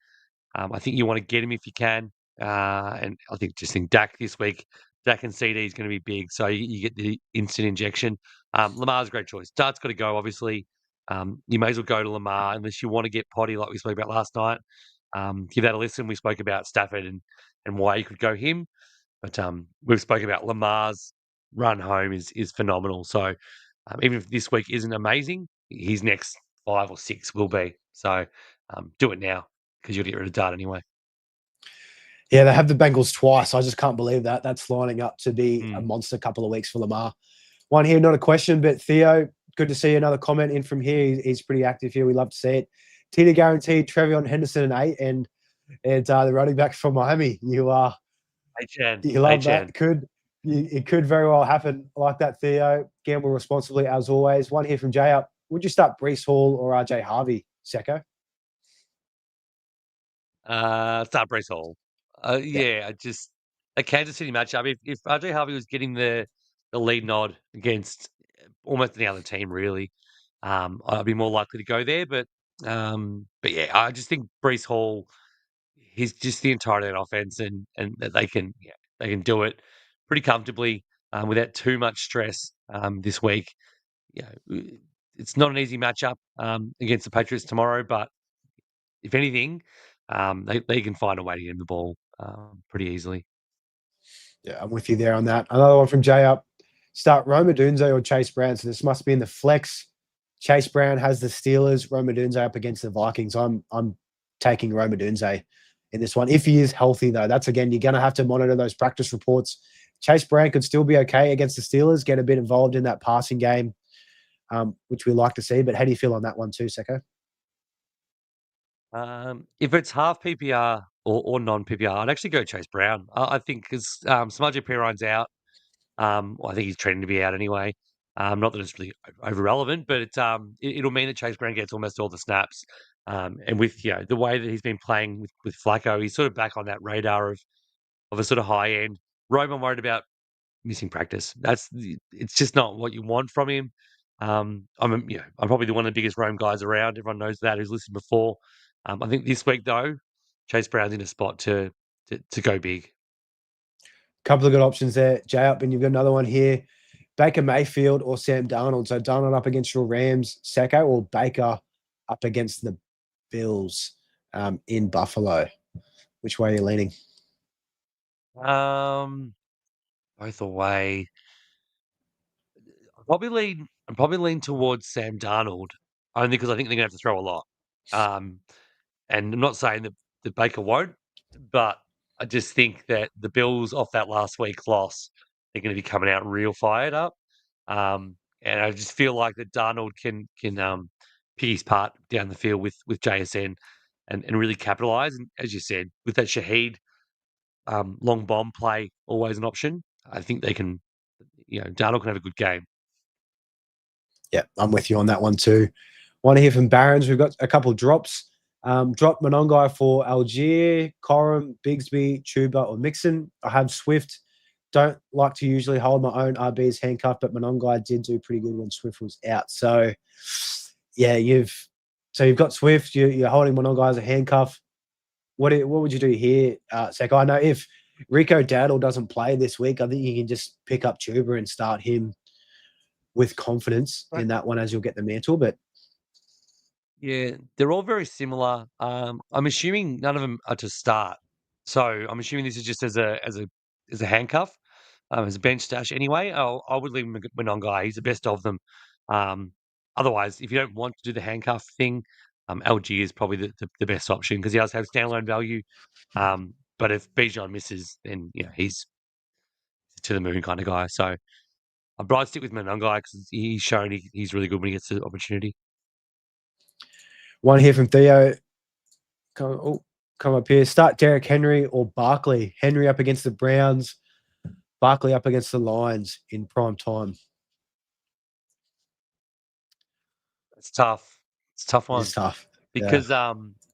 I think you want to get him if you can. And I think Dak this week, Dak and CD is going to be big. So you get the instant injection. Lamar's a great choice. Dart's got to go, obviously. You may as well go to Lamar unless you want to get potty like we spoke about last night. Give that a listen. We spoke about Stafford and why you could go him. But we've spoken about Lamar's run home is phenomenal. So even if this week isn't amazing, his next 5 or 6 will be. So do it now because you'll get rid of Dart anyway. Yeah, they have the Bengals twice. I just can't believe that. That's lining up to be a monster couple of weeks for Lamar. One here, not a question, but Theo, good to see another comment in from here. He's pretty active here. We love to see it. Tita guaranteed Trevion Henderson an 8 and the running back from Miami. You love that. It could very well happen like that, Theo. Gamble responsibly as always. One here from Jay up. Would you start Breece Hall or RJ Harvey, Secko? Start Breece Hall. Yeah, just a Kansas City matchup. If RJ Harvey was getting the lead nod against almost any other team, really, I'd be more likely to go there. But yeah, I just think Breece Hall, he's just the entirety of that offense, and that they can do it pretty comfortably without too much stress this week. Yeah, it's not an easy matchup against the Patriots tomorrow, but if anything, they can find a way to get him the ball pretty easily. Yeah, I'm with you there on that. Another one from Jay up. Start Roma Dunze or Chase Brown. So this must be in the flex. Chase Brown has the Steelers. Roma Dunze up against the Vikings. I'm taking Roma Dunze in this one. If he is healthy, though, that's again, you're going to have to monitor those practice reports. Chase Brown could still be okay against the Steelers, get a bit involved in that passing game, which we like to see. But how do you feel on that one too, Secko? If it's half PPR or non-PPR, I'd actually go Chase Brown. I think because Samaje Perine's out. Well, I think he's trending to be out anyway. Not that it's really over relevant, but it'll mean that Chase Brown gets almost all the snaps. And with the way that he's been playing with Flacco, he's sort of back on that radar of a sort of high end. Rome, I'm worried about missing practice. It's just not what you want from him. I'm probably one of the biggest Rome guys around. Everyone knows that who's listened before. I think this week though, Chase Brown's in a spot to go big. Couple of good options there, Jay up, and you've got another one here. Baker Mayfield or Sam Darnold. So Darnold up against your Rams, Secko, or Baker up against the Bills in Buffalo. Which way are you leaning? Both away. I'd probably lean towards Sam Darnold, only because I think they're gonna have to throw a lot. And I'm not saying that Baker won't, but I just think that the Bills off that last week loss, they're going to be coming out real fired up. And I just feel like that Darnold can pick his part down the field with JSN and really capitalize. And as you said, with that Shaheed long bomb play, always an option. I think they can, Darnold can have a good game. Yeah, I'm with you on that one too. Want to hear from Barons? We've got a couple drops. Drop Monongai for Algier, Coram, Bigsby, Chuba, or Mixon. I have Swift. Don't like to usually hold my own RBs handcuffed, but Monongai did do pretty good when Swift was out. So, yeah, you've got Swift. You're holding Monongai as a handcuff. What would you do here, Secko? I know if Rico Dowdle doesn't play this week, I think you can just pick up Chuba and start him with confidence in that one as you'll get the mantle. But yeah, they're all very similar. I'm assuming none of them are to start, so I'm assuming this is just as a handcuff, as a bench stash. Anyway, I would leave Monongai. He's the best of them. Otherwise, if you don't want to do the handcuff thing, LG is probably the best option because he does have standalone value. But if Bijan misses, then he's to the moon kind of guy. So I'd stick with Monongai because he's shown he's really good when he gets the opportunity. one here from Theo. Come up here. Start Derrick Henry or Barkley. Henry up against the Browns. Barkley up against the Lions in prime time. It's tough. It's a tough one. It's tough. Because,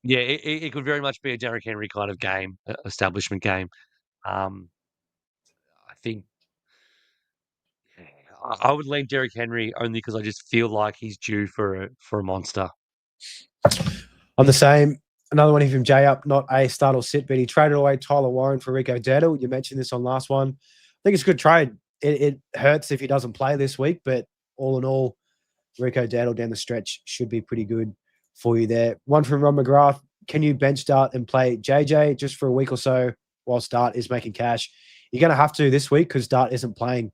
it could very much be a Derrick Henry kind of game, establishment game. I think I would lean Derrick Henry only because I just feel like he's due for a monster. I'm the same. Another one here from Jay Up, not a start or sit, but he traded away Tyler Warren for Rico Dowdle. You mentioned this on last one. I think it's a good trade. It hurts if he doesn't play this week, but all in all, Rico Dowdle down the stretch should be pretty good for you there. One from Ron McGrath. Can you bench Dart and play JJ just for a week or so whilst Dart is making cash? You're going to have to this week because Dart isn't playing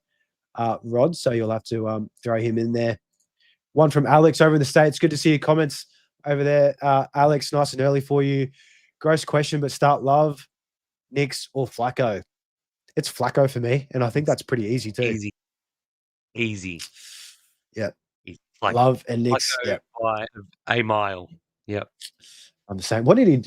Rod, so you'll have to throw him in there. One from Alex over in the States. Good to see your comments over there. Alex, nice and early for you. Gross question, but start Love, Nix, or Flacco? It's Flacco for me, and I think that's pretty easy too. Easy. Yeah. Like Love and Nix. Yeah. By a mile. Yep. I'm the same. What did he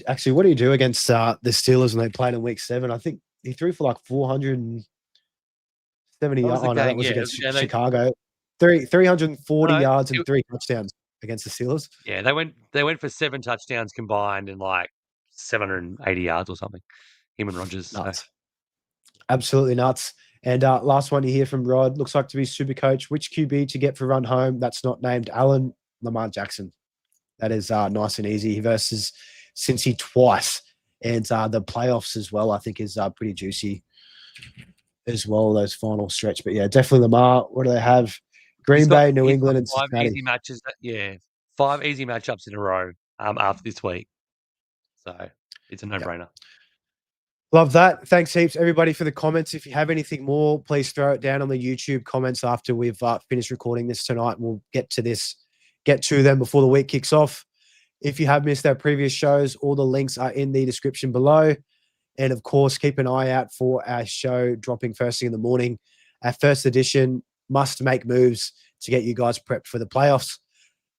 do against the Steelers when they played in week 7? I think he threw for like 470 yards. Oh, no, that was against Chicago. 340 yards and 3 touchdowns against the Steelers. Yeah, they went for 7 touchdowns combined and like 780 yards or something. Him and Rodgers. Nuts. So. Absolutely nuts. And last one you hear from Rod, looks like to be SuperCoach. Which QB to get for run home that's not named Allen? Lamar Jackson. That is nice and easy versus Cincy twice. And the playoffs as well, I think, is pretty juicy as well, those final stretch. But, yeah, definitely Lamar. What do they have? Green Bay, New England, and Cincinnati. 5 easy matches. 5 easy matchups in a row after this week. So it's a no-brainer. Yep. Love that. Thanks heaps, everybody, for the comments. If you have anything more, please throw it down on the YouTube comments after we've finished recording this tonight. We'll get to them before the week kicks off. If you have missed our previous shows, all the links are in the description below. And, of course, keep an eye out for our show dropping first thing in the morning. Our first edition, must make moves to get you guys prepped for the playoffs.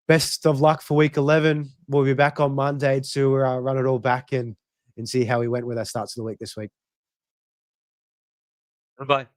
Best of luck for week 11. We'll be back on Monday to run it all back and see how we went with our starts of the week this week. Bye-bye.